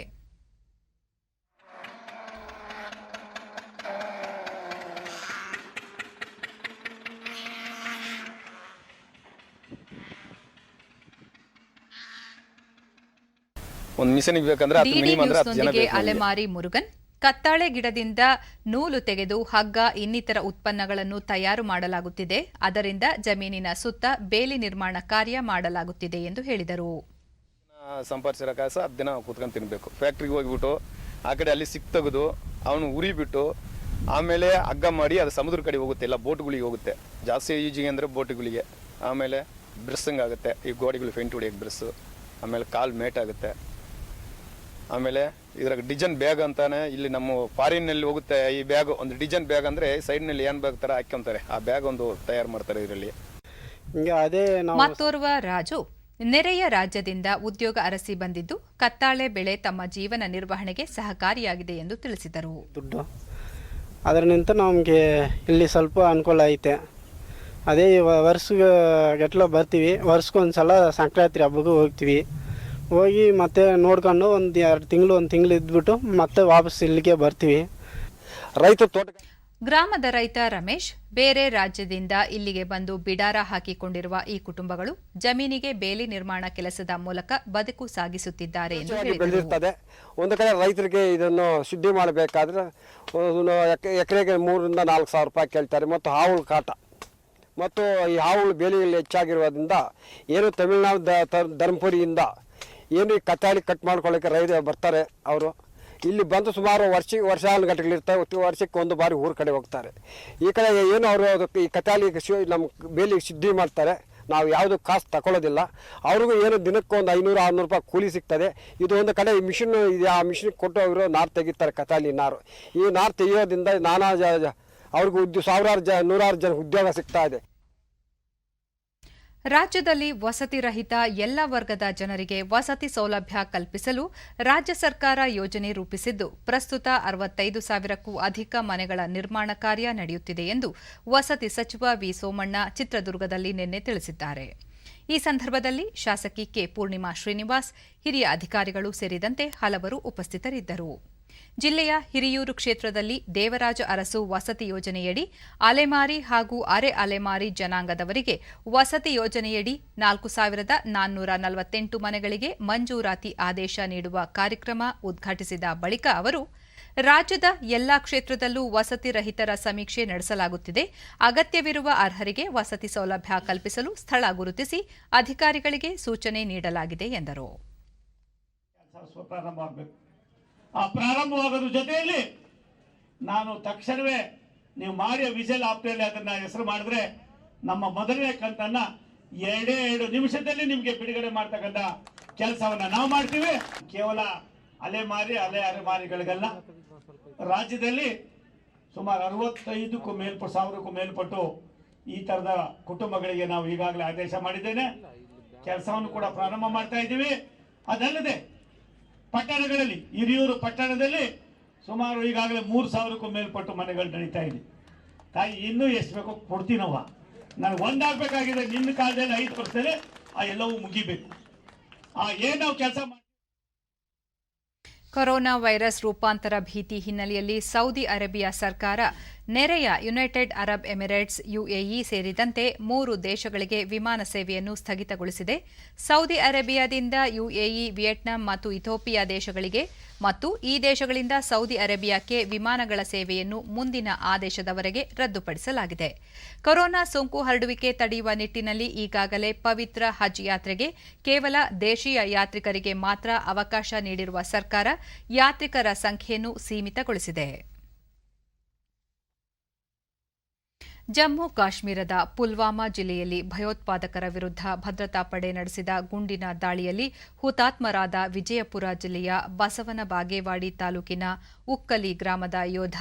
ಅಲೆಮಾರಿ ಮುರುಗನ್ ಕತ್ತಾಳೆ ಗಿಡದಿಂದ ನೂಲು ತೆಗೆದು ಹಗ್ಗ ಇನ್ನಿತರ ಉತ್ಪನ್ನಗಳನ್ನು ತಯಾರು ಮಾಡಲಾಗುತ್ತಿದೆ. ಅದರಿಂದ ಜಮೀನಿನ ಸುತ್ತ ಬೇಲಿ ನಿರ್ಮಾಣ ಕಾರ್ಯ ಮಾಡಲಾಗುತ್ತಿದೆ ಎಂದು ಹೇಳಿದರು. ಸಂಪಾದಿಸಿರೋ ಕಾಸ 10 ದಿನ ಕೂತ್ಕೊಂಡು ತಿನ್ಬೇಕು. ಫ್ಯಾಕ್ಟ್ರಿಗೆ ಹೋಗಿಬಿಟ್ಟು ಆ ಕಡೆ ಅಲ್ಲಿ ಸಿಕ್ ತೆಗೆದು ಅವನು ಉರಿಬಿಟ್ಟು ಆಮೇಲೆ ಹಗ್ಗ ಮಾಡಿ ಅದು ಸಮುದ್ರ ಕಡೆ ಹೋಗುತ್ತೆ, ಇಲ್ಲ ಬೋಟ್ಗಳಿಗೆ ಹೋಗುತ್ತೆ. ಜಾಸ್ತಿ ಈಜಿಗೆ ಅಂದರೆ ಬೋಟ್ಗಳಿಗೆ. ಆಮೇಲೆ ಬ್ರಸ್ಸಂಗ್ ಆಗುತ್ತೆ, ಈ ಗೋಡೆಗಳು ಫೆಂಟ್ ಹೊಡಿಯೋಕ್ಕೆ ಬ್ರಸ್ಸು. ಆಮೇಲೆ ಕಾಲು ಮೇಟ್ ಆಗುತ್ತೆ. ಆಮೇಲೆ ಇದ್ರಾಗ ಡಿಜನ್ ಬ್ಯಾಗ್ ಅಂತಾನೆ ಇಲ್ಲಿ ನಮ್ಮ ಫಾರಿನ್ನಲ್ಲಿ ಹೋಗುತ್ತೆ. ಈ ಬ್ಯಾಗ್ ಒಂದು ಡಿಜನ್ ಬ್ಯಾಗ್ ಅಂದರೆ ಸೈಡ್ನಲ್ಲಿ ಏನು ಬ್ಯಾಗ್ ಥರ ಹಾಕ್ಕೊಂತಾರೆ, ಆ ಬ್ಯಾಗ್ ಒಂದು ತಯಾರು ಮಾಡ್ತಾರೆ ಇದರಲ್ಲಿ. ಮತ್ತೋರ್ವ ರಾಜು ನೆರೆಯ ರಾಜ್ಯದಿಂದ ಉದ್ಯೋಗ ಅರಸಿ ಬಂದಿದ್ದು ಕತ್ತಾಳೆ ಬೆಳೆ ತಮ್ಮ ಜೀವನ ನಿರ್ವಹಣೆಗೆ ಸಹಕಾರಿಯಾಗಿದೆ ಎಂದು ತಿಳಿಸಿದರು. ದುಡ್ಡು ಅದರಿಂದ ನಮಗೆ ಇಲ್ಲಿ ಸ್ವಲ್ಪ ಅನುಕೂಲ ಐತೆ. ಅದೇ ವರ್ಷಗಟ್ಲೆ ಬರ್ತೀವಿ, ವರ್ಷಕ್ಕೊಂದು ಸಲ ಸಂಕ್ರಾಂತಿ ಹಬ್ಬಕ್ಕೂ ಹೋಗ್ತೀವಿ. ಹೋಗಿ ಮತ್ತೆ ನೋಡ್ಕೊಂಡು ಒಂದು 1 ತಿಂಗಳು ಇದ್ಬಿಟ್ಟು ಮತ್ತೆ ವಾಪಸ್ ಇಲ್ಲಿಗೆ ಬರ್ತೀವಿ. ಗ್ರಾಮದ ರೈತ ರಮೇಶ್ ಬೇರೆ ರಾಜ್ಯದಿಂದ ಇಲ್ಲಿಗೆ ಬಂದು ಬಿಡಾರ ಹಾಕಿಕೊಂಡಿರುವ ಈ ಕುಟುಂಬಗಳು ಜಮೀನಿಗೆ ಬೇಲಿ ನಿರ್ಮಾಣ ಕೆಲಸದ ಮೂಲಕ ಬದುಕು ಸಾಗಿಸುತ್ತಿದ್ದಾರೆ ಎಂದು ಹೇಳಿದರು. ಒಂದು ಕಡೆ ರೈತರಿಗೆ ಇದನ್ನು ಶುದ್ಧಿ ಮಾಡಬೇಕಾದ್ರೆ ಎಕರೆಗೆ 3,000 ರಿಂದ 4,000 ರೂಪಾಯಿ ಕೇಳ್ತಾರೆ. ಮತ್ತು ಹಾವುಳ ಕಾಟ ಮತ್ತು ಈ ಹಾವುಳ ಬೇಲಿಯಲ್ಲಿ ಹೆಚ್ಚಾಗಿರೋದ್ರಿಂದ ಏನು ತಮಿಳುನಾಡು ಧರ್ಮಪುರಿಯಿಂದ ಏನು ಈ ಕತ್ತಾಳಿ ಕಟ್ ಮಾಡ್ಕೊಳ್ಳೋಕ್ಕೆ ರೈತ ಬರ್ತಾರೆ. ಅವರು ಇಲ್ಲಿ ಬಂದು ಸುಮಾರು ವರ್ಷಾನುಗಟ್ಟಲಿರ್ತಾರೆ. ವರ್ಷಕ್ಕೆ ಒಂದು ಬಾರಿ ಊರ ಕಡೆ ಹೋಗ್ತಾರೆ. ಈ ಕಡೆ ಏನು ಅವರು ಈ ಕತ್ತಾಳಿ ನಮ್ಮ ಬೇಲಿಗೆ ಶುದ್ಧಿ ಮಾಡ್ತಾರೆ. ನಾವು ಯಾವುದು ಕಾಸು ತಗೊಳ್ಳೋದಿಲ್ಲ. ಅವ್ರಿಗೂ ಏನು ದಿನಕ್ಕೆ ಒಂದು 500-600 ರೂಪಾಯಿ ಕೂಲಿ ಸಿಗ್ತದೆ. ಇದು ಒಂದು ಕಡೆ ಮಿಷಿನ್ ಇದೆ, ಆ ಮಿಷಿನ್ ಕೊಟ್ಟು ಅವರು ನಾರು ತೆಗಿತಾರೆ, ಕತ್ತಾಳಿ ನಾರು. ಈ ನಾರು ತೆಗೆಯೋದ್ರಿಂದ ನಾನಾ ಅವ್ರಿಗೂ ನೂರಾರು ಜನ ಉದ್ಯೋಗ ಸಿಗ್ತಾ ಇದೆ. ರಾಜ್ಯದಲ್ಲಿ ವಸತಿ ರಹಿತ ಎಲ್ಲ ವರ್ಗದ ಜನರಿಗೆ ವಸತಿ ಸೌಲಭ್ಯ ಕಲ್ಪಿಸಲು ರಾಜ್ಯ ಸರ್ಕಾರ ಯೋಜನೆ ರೂಪಿಸಿದ್ದು ಪ್ರಸ್ತುತ 65,000ಕ್ಕೂ ಅಧಿಕ ಮನೆಗಳ ನಿರ್ಮಾಣ ಕಾರ್ಯ ನಡೆಯುತ್ತಿದೆ ಎಂದು ವಸತಿ ಸಚಿವ ವಿ ಸೋಮಣ್ಣ ಚಿತ್ರದುರ್ಗದಲ್ಲಿ ನಿನ್ನೆ ತಿಳಿಸಿದ್ದಾರೆ. ಈ ಸಂದರ್ಭದಲ್ಲಿ ಶಾಸಕಿ ಕೆ ಪೂರ್ಣಿಮಾ ಶ್ರೀನಿವಾಸ್, ಹಿರಿಯ ಅಧಿಕಾರಿಗಳು ಸೇರಿದಂತೆ ಹಲವರು ಉಪಸ್ಥಿತರಿದ್ದರು. ಜಿಲ್ಲೆಯ ಹಿರಿಯೂರು ಕ್ಷೇತ್ರದಲ್ಲಿ ದೇವರಾಜ ಅರಸು ವಸತಿ ಯೋಜನೆಯಡಿ ಅಲೆಮಾರಿ ಹಾಗೂ ಅರೆ ಅಲೆಮಾರಿ ಜನಾಂಗದವರಿಗೆ ವಸತಿ ಯೋಜನೆಯಡಿ 4,448 ಮನೆಗಳಿಗೆ ಮಂಜೂರಾತಿ ಆದೇಶ ನೀಡುವ ಕಾರ್ಯಕ್ರಮ ಉದ್ಘಾಟಿಸಿದ ಬಳಿಕ ಅವರು, ರಾಜ್ಯದ ಎಲ್ಲಾ ಕ್ಷೇತ್ರದಲ್ಲೂ ವಸತಿ ರಹಿತರ ಸಮೀಕ್ಷೆ ನಡೆಸಲಾಗುತ್ತಿದೆ. ಅಗತ್ಯವಿರುವ ಅರ್ಹರಿಗೆ ವಸತಿ ಸೌಲಭ್ಯ ಕಲ್ಪಿಸಲು ಸ್ಥಳ ಗುರುತಿಸಿ ಅಧಿಕಾರಿಗಳಿಗೆ ಸೂಚನೆ ನೀಡಲಾಗಿದೆ ಎಂದರು. ಪ್ರಾರಂಭವಾಗೋದ್ರ ಜೊತೆಯಲ್ಲಿ ನಾನು ತಕ್ಷಣವೇ ನೀವು ಮಾಡಿ ವಿಜಲ್ ಆಪ್ಟಲ್ಲಿ ಅದನ್ನ ಹೆಸರು ಮಾಡಿದ್ರೆ ನಮ್ಮ ಮೊದಲನೇ ಕಂತನ್ನ 2 ನಿಮಿಷದಲ್ಲಿ ನಿಮಗೆ ಬಿಡುಗಡೆ ಮಾಡ್ತಕ್ಕಂಥ ಕೆಲಸವನ್ನ ನಾವು ಮಾಡ್ತೀವಿ. ಕೇವಲ ಅಲೆಮಾರಿ ಅಲೆಮಾರಿಗಳಿಗೆಲ್ಲ ರಾಜ್ಯದಲ್ಲಿ ಸುಮಾರು 65,000ಕ್ಕೂ ಮೇಲ್ಪಟ್ಟು ಈ ತರದ ಕುಟುಂಬಗಳಿಗೆ ನಾವು ಈಗಾಗಲೇ ಆದೇಶ ಮಾಡಿದ್ದೇನೆ. ಕೆಲಸವನ್ನು ಕೂಡ ಪ್ರಾರಂಭ ಮಾಡ್ತಾ ಇದ್ದೀವಿ. ಅದಲ್ಲದೆ ಪಟ್ಟಣಗಳಲ್ಲಿ ಹಿರಿಯೂರು ಪಟ್ಟಣದಲ್ಲಿ ಸುಮಾರು ಈಗಾಗಲೇ 3,000ಕ್ಕೂ ಮೇಲ್ಪಟ್ಟು ಮನೆಗಳು ನಡೀತಾ ಇದೆ. ತಾಯಿ ಇನ್ನೂ ಎಷ್ಟು ಬೇಕೋ ಕೊಡ್ತೀನವ್ವ, ನನಗೆ ಒಂದಾಗಬೇಕಾಗಿದೆ. ನಿನ್ನ ಕಾಲದಲ್ಲಿ 5 ವರ್ಷದಲ್ಲಿ ಆ ಎಲ್ಲವೂ ಮುಗಿಬೇಕು. ಏನು ನಾವು ಕೆಲಸ ಮಾಡಿ. ಕೊರೋನಾ ವೈರಸ್ ರೂಪಾಂತರ ಭೀತಿ ಹಿನ್ನೆಲೆಯಲ್ಲಿ ಸೌದಿ ಅರೇಬಿಯಾ ಸರ್ಕಾರ ನೆರೆಯ ಯುನೈಟೆಡ್ ಅರಬ್ ಎಮಿರೇಟ್ಸ್ ಯುಎಇ ಸೇರಿದಂತೆ 3 ದೇಶಗಳಿಗೆ ವಿಮಾನ ಸೇವೆಯನ್ನು ಸ್ಥಗಿತಗೊಳಿಸಿದೆ. ಸೌದಿ ಅರೇಬಿಯಾದಿಂದ ಯುಎಇ, ವಿಯೆಟ್ನಾಂ ಮತ್ತು ಇಥಿಯೋಪಿಯಾ ದೇಶಗಳಿಗೆ ಮತ್ತು ಈ ದೇಶಗಳಿಂದ ಸೌದಿ ಅರೇಬಿಯಾಕ್ಕೆ ವಿಮಾನಗಳ ಸೇವೆಯನ್ನು ಮುಂದಿನ ಆದೇಶದವರೆಗೆ ರದ್ದುಪಡಿಸಲಾಗಿದೆ. ಕೊರೋನಾ ಸೋಂಕು ಹರಡುವಿಕೆ ತಡೆಯುವ ನಿಟ್ಟಿನಲ್ಲಿ ಈಗಾಗಲೇ ಪವಿತ್ರ ಹಜ್ ಯಾತ್ರೆಗೆ ಕೇವಲ ದೇಶೀಯ ಯಾತ್ರಿಕರಿಗೆ ಮಾತ್ರ ಅವಕಾಶ ನೀಡಿರುವ ಸರ್ಕಾರ ಯಾತ್ರಿಕರ ಸಂಖ್ಯೆಯನ್ನು ಸೀಮಿತಗೊಳಿಸಿದೆ. ಜಮ್ಮು ಕಾಶ್ಮೀರದ ಪುಲ್ವಾಮಾ ಜಿಲ್ಲೆಯಲ್ಲಿ ಭಯೋತ್ಪಾದಕರ ವಿರುದ್ಧ ಭದ್ರತಾ ಪಡೆ ನಡೆಸಿದ ಗುಂಡಿನ ದಾಳಿಯಲ್ಲಿ ಹುತಾತ್ಮರಾದ ವಿಜಯಪುರ ಜಿಲ್ಲೆಯ ಬಸವನ ಬಾಗೇವಾಡಿ ತಾಲೂಕಿನ ಉಕ್ಕಲಿ ಗ್ರಾಮದ ಯೋಧ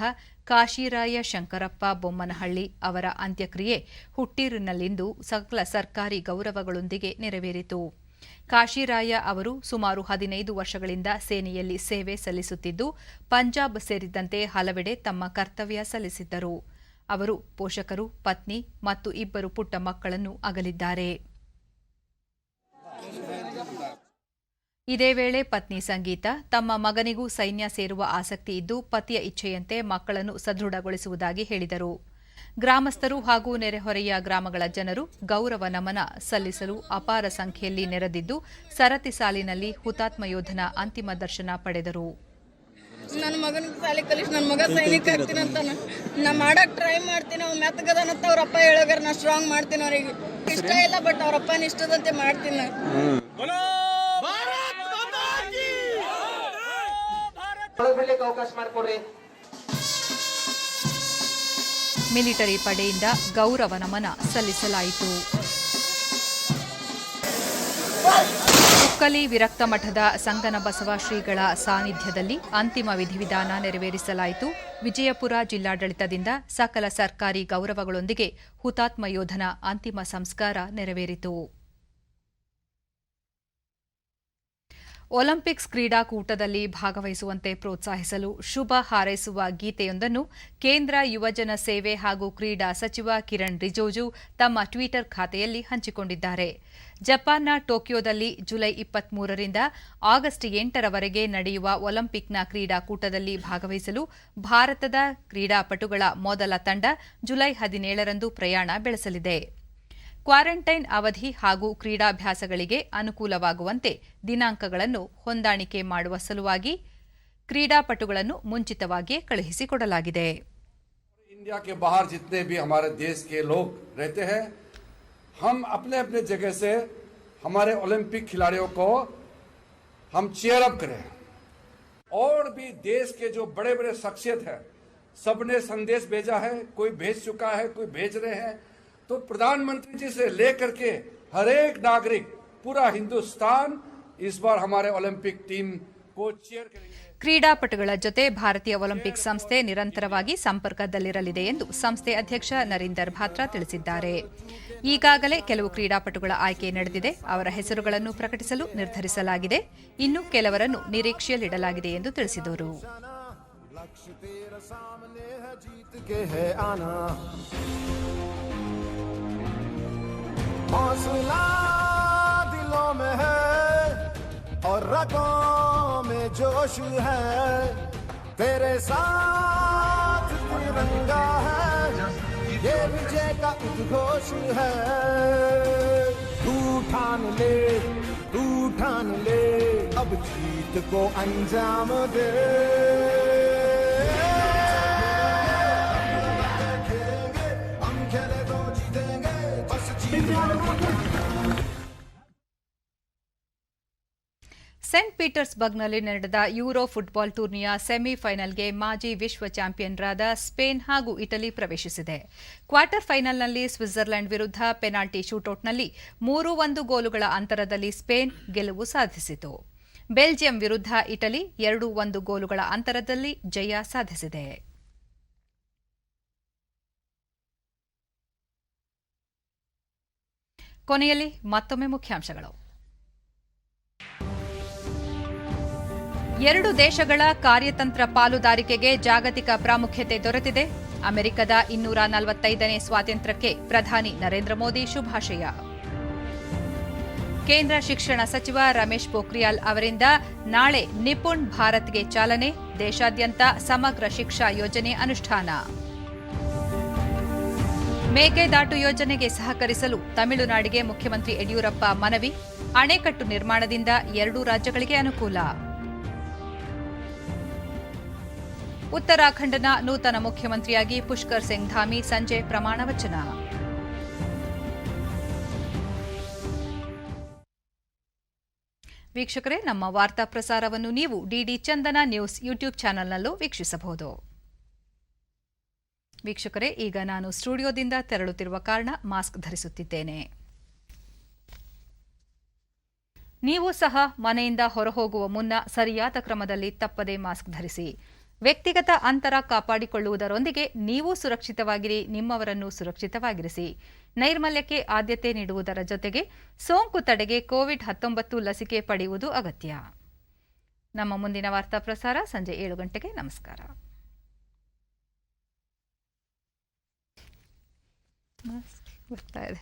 ಕಾಶಿರಾಯ ಶಂಕರಪ್ಪ ಬೊಮ್ಮನಹಳ್ಳಿ ಅವರ ಅಂತ್ಯಕ್ರಿಯೆ ಹುಟ್ಟೂರಿನಲ್ಲಿಂದು ಸಕಲ ಸರ್ಕಾರಿ ಗೌರವಗಳೊಂದಿಗೆ ನೆರವೇರಿತು. ಕಾಶಿರಾಯ ಅವರು ಸುಮಾರು 15 ವರ್ಷಗಳಿಂದ ಸೇನೆಯಲ್ಲಿ ಸೇವೆ ಸಲ್ಲಿಸುತ್ತಿದ್ದು ಪಂಜಾಬ್ ಸೇರಿದಂತೆ ಹಲವೆಡೆ ತಮ್ಮ ಕರ್ತವ್ಯ ಸಲ್ಲಿಸಿದ್ದರು. ಅವರು ಪೋಷಕರು, ಪತ್ನಿ ಮತ್ತು 2 ಪುಟ್ಟ ಮಕ್ಕಳನ್ನು ಅಗಲಿದ್ದಾರೆ. ಇದೇ ವೇಳೆ ಪತ್ನಿ ಸಂಗೀತ ತಮ್ಮ ಮಗನಿಗೂ ಸೈನ್ಯ ಸೇರುವ ಆಸಕ್ತಿ ಇದ್ದು ಪತಿಯ ಇಚ್ಛೆಯಂತೆ ಮಕ್ಕಳನ್ನು ಸದೃಢಗೊಳಿಸುವುದಾಗಿ ಹೇಳಿದರು. ಗ್ರಾಮಸ್ಥರು ಹಾಗೂ ನೆರೆಹೊರೆಯ ಗ್ರಾಮಗಳ ಜನರು ಗೌರವ ನಮನ ಸಲ್ಲಿಸಲು ಅಪಾರ ಸಂಖ್ಯೆಯಲ್ಲಿ ನೆರೆದಿದ್ದು ಸರತಿ ಸಾಲಿನಲ್ಲಿ ಹುತಾತ್ಮ ಯೋಧನ ಅಂತಿಮ ದರ್ಶನ ಪಡೆದರು. ನನ್ನ ಮಗನಿಗೆ ಸಾಲಿ ಕಲಿಸಿ ನನ್ನ ಮಗ ಸೈನಿಕ ಆಗ್ತೀನಿ ಅಂತಾನ. ನಾ ಮಾಡಕ್ ಟ್ರೈ ಮಾಡ್ತೀನಿ. ಅವ್ನು ಮೆತ್ತಗದನಂತ ಅವ್ರ ಅಪ್ಪ ಹೇಳೋಗಾರ ನಾ ಸ್ಟ್ರಾಂಗ್ ಮಾಡ್ತೀನಿ. ಅವ್ರಿಗೆ ಇಷ್ಟ ಇಲ್ಲ, ಬಟ್ ಅವ್ರ ಅಪ್ಪನ ಇಷ್ಟದಂತೆ ಮಾಡ್ತೀನಿ. ಅವಕಾಶ ಮಾಡಿಕೊಡ್ರಿ. ಮಿಲಿಟರಿ ಪಡೆಯಿಂದ ಗೌರವ ನಮನ ಸಲ್ಲಿಸಲಾಯಿತು. ಕುಕ್ಕಲಿ ವಿರಕ್ತ ಮಠದ ಸಂಗನಬಸವ ಶ್ರೀಗಳ ಸಾನ್ನಿಧ್ಯದಲ್ಲಿ ಅಂತಿಮ ವಿಧಿವಿಧಾನ ನೆರವೇರಿಸಲಾಯಿತು. ವಿಜಯಪುರ ಜಿಲ್ಲಾಡಳಿತದಿಂದ ಸಕಲ ಸರ್ಕಾರಿ ಗೌರವಗಳೊಂದಿಗೆ ಹುತಾತ್ಮ ಯೋಧನ ಅಂತಿಮ ಸಂಸ್ಕಾರ ನೆರವೇರಿತು. ಒಲಿಂಪಿಕ್ಸ್ ಕ್ರೀಡಾಕೂಟದಲ್ಲಿ ಭಾಗವಹಿಸುವಂತೆ ಪ್ರೋತ್ಸಾಹಿಸಲು ಶುಭ ಹಾರೈಸುವ ಗೀತೆಯೊಂದನ್ನು ಕೇಂದ್ರ ಯುವಜನ ಸೇವೆ ಹಾಗೂ ಕ್ರೀಡಾ ಸಚಿವ ಕಿರಣ್ ರಿಜಿಜು ತಮ್ಮ ಟ್ವಿಟರ್ ಖಾತೆಯಲ್ಲಿ ಹಂಚಿಕೊಂಡಿದ್ದಾರೆ. ಜಪಾನ್ನ ಟೋಕಿಯೋದಲ್ಲಿ ಜುಲೈ 23ರಿಂದ ಆಗಸ್ಟ್ 8ರವರೆಗೆ ನಡೆಯುವ ಒಲಿಂಪಿಕ್ನ ಕ್ರೀಡಾಕೂಟದಲ್ಲಿ ಭಾಗವಹಿಸಲು ಭಾರತದ ಕ್ರೀಡಾಪಟುಗಳ ಮೊದಲ ತಂಡ ಜುಲೈ 17ರಂದು ಪ್ರಯಾಣ ಬೆಳೆಸಲಿದೆ. ಕ್ವಾರಂಟೈನ್ ಅವಧಿ ಹಾಗೂ ಕ್ರೀಡಾಭ್ಯಾಸಗಳಿಗೆ ಅನುಕೂಲವಾಗುವಂತೆ ದಿನಾಂಕಗಳನ್ನು ಹೊಂದಾಣಿಕೆ ಮಾಡುವ ಸಲುವಾಗಿ ಕ್ರೀಡಾಪಟುಗಳನ್ನು ಮುಂಚಿತವಾಗಿಯೇ ಕಳುಹಿಸಿಕೊಡಲಾಗಿದೆ. इंडिया के बाहर जितने भी हमारे देश के लोग रहते हैं, हम अपने अपने जगह से हमारे ओलंपिक खिलाड़ियों को हम चीयर अप करें. और भी देश के जो बड़े बड़े शख्सियत हैं, सबने संदेश भेजा है, कोई भेज चुका है, कोई भेज रहे हैं. तो प्रधानमंत्री जी से लेकर के हर एक नागरिक, पूरा हिंदुस्तान इस बार हमारे ओलंपिक टीम को चीयर करेंगे. ಕ್ರೀಡಾಪಟುಗಳ ಜೊತೆ ಭಾರತೀಯ ಒಲಿಂಪಿಕ್ ಸಂಸ್ಥೆ ನಿರಂತರವಾಗಿ ಸಂಪರ್ಕದಲ್ಲಿರಲಿದೆ ಎಂದು ಸಂಸ್ಥೆ ಅಧ್ಯಕ್ಷ ನರೀಂದರ್ ಭಾತ್ರಾ ತಿಳಿಸಿದ್ದಾರೆ. ಈಗಾಗಲೇ ಕೆಲವು ಕ್ರೀಡಾಪಟುಗಳ ಆಯ್ಕೆ ನಡೆದಿದೆ. ಅವರ ಹೆಸರುಗಳನ್ನು ಪ್ರಕಟಿಸಲು ನಿರ್ಧರಿಸಲಾಗಿದೆ. ಇನ್ನು ಕೆಲವರನ್ನು ನಿರೀಕ್ಷೆಯಲ್ಲಿಡಲಾಗಿದೆ ಎಂದು ತಿಳಿಸಿದರು. और रगों में जोश है, तेरे साथ तिरंगा है, ये विजय का उद्घोष है. तू ठान ले, अब जीत को अंजाम दे. हम खेले तो जीतेंगे, बस ಸೇಂಟ್ ಪೀಟರ್ಸ್ಬರ್ಗ್ನಲ್ಲಿ ನಡೆದ ಯೂರೋ ಫುಟ್ಬಾಲ್ ಟೂರ್ನಿಯ ಸೆಮಿಫೈನಲ್ಗೆ ಮಾಜಿ ವಿಶ್ವ ಚಾಂಪಿಯನ್ರಾದ ಸ್ಪೇನ್ ಹಾಗೂ ಇಟಲಿ ಪ್ರವೇಶಿಸಿದೆ. ಕ್ವಾರ್ಟರ್ ಫೈನಲ್ನಲ್ಲಿ ಸ್ವಿಟ್ಜರ್ಲೆಂಡ್ ವಿರುದ್ಧ ಪೆನಾಲ್ಟಿ ಶೂಟೌಟ್ನಲ್ಲಿ 3-1 ಗೋಲುಗಳ ಅಂತರದಲ್ಲಿ ಸ್ಪೇನ್ ಗೆಲುವು ಸಾಧಿಸಿತು. ಬೆಲ್ಜಿಯಂ ವಿರುದ್ಧ ಇಟಲಿ 2-1 ಗೋಲುಗಳ ಅಂತರದಲ್ಲಿ ಜಯ ಸಾಧಿಸಿದೆ. ಕೊನೆಯಲ್ಲಿ ಮತ್ತೊಮ್ಮೆ ಮುಖ್ಯಾಂಶಗಳು. ಎರಡು ದೇಶಗಳ ಕಾರ್ಯತಂತ್ರ ಪಾಲುದಾರಿಕೆಗೆ ಜಾಗತಿಕ ಪ್ರಾಮುಖ್ಯತೆ ದೊರೆತಿದೆ. ಅಮೆರಿಕದ 245ನೇ ಸ್ವಾತಂತ್ರ್ಯಕ್ಕೆ ಪ್ರಧಾನಿ ನರೇಂದ್ರ ಮೋದಿ ಶುಭಾಶಯ. ಕೇಂದ್ರ ಶಿಕ್ಷಣ ಸಚಿವ ರಮೇಶ್ ಪೋಖ್ರಿಯಾಲ್ ಅವರಿಂದ ನಾಳೆ ನಿಪುಣ್ ಭಾರತ್ಗೆ ಚಾಲನೆ. ದೇಶಾದ್ಯಂತ ಸಮಗ್ರ ಶಿಕ್ಷಾ ಯೋಜನೆ ಅನುಷ್ಠಾನ. ಮೇಕೆದಾಟು ಯೋಜನೆಗೆ ಸಹಕರಿಸಲು ತಮಿಳುನಾಡಿಗೆ ಮುಖ್ಯಮಂತ್ರಿ ಯಡಿಯೂರಪ್ಪ ಮನವಿ. ಅಣೆಕಟ್ಟು ನಿರ್ಮಾಣದಿಂದ 2 ರಾಜ್ಯಗಳಿಗೆ ಅನುಕೂಲ. ಉತ್ತರಾಖಂಡ್ನ ನೂತನ ಮುಖ್ಯಮಂತ್ರಿಯಾಗಿ ಪುಷ್ಕರ್ ಸಿಂಗ್ ಧಾಮಿ ಸಂಜೆ ಪ್ರಮಾಣ ವಚನ. ವೀಕ್ಷಕರೇ, ನಮ್ಮ ವಾರ್ತಾ ಪ್ರಸಾರವನ್ನು ನೀವು ಡಿಡಿ ಚಂದನ ನ್ಯೂಸ್ ಯೂಟ್ಯೂಬ್ ಚಾನೆಲ್ನಲ್ಲೂ ವೀಕ್ಷಿಸಬಹುದು. ವೀಕ್ಷಕರೇ, ಈಗ ನಾನು ಸ್ಟುಡಿಯೋದಿಂದ ತೆರಳುತ್ತಿರುವ ಕಾರಣ ಮಾಸ್ಕ್ ಧರಿಸುತ್ತಿದ್ದೇನೆ. ನೀವು ಸಹ ಮನೆಯಿಂದ ಹೊರಹೋಗುವ ಮುನ್ನ ಸರಿಯಾದ ಕ್ರಮದಲ್ಲಿ ತಪ್ಪದೇ ಮಾಸ್ಕ್ ಧರಿಸಿ. ವ್ಯಕ್ತಿಗತ ಅಂತರ ಕಾಪಾಡಿಕೊಳ್ಳುವುದರೊಂದಿಗೆ ನೀವು ಸುರಕ್ಷಿತವಾಗಿರಿ, ನಿಮ್ಮವರನ್ನು ಸುರಕ್ಷಿತವಾಗಿರಿಸಿ. ನೈರ್ಮಲ್ಯಕ್ಕೆ ಆದ್ಯತೆ ನೀಡುವುದರ ಜೊತೆಗೆ ಸೋಂಕು ತಡೆಗೆ ಕೋವಿಡ್-19 ಲಸಿಕೆ ಪಡೆಯುವುದು ಅಗತ್ಯ. ನಮ್ಮ ಮುಂದಿನ ವಾರ್ತಾ ಪ್ರಸಾರ ಸಂಜೆ 7 ಗಂಟೆಗೆ. ನಮಸ್ಕಾರ. ಬರ್ತಾ ಇದೆ.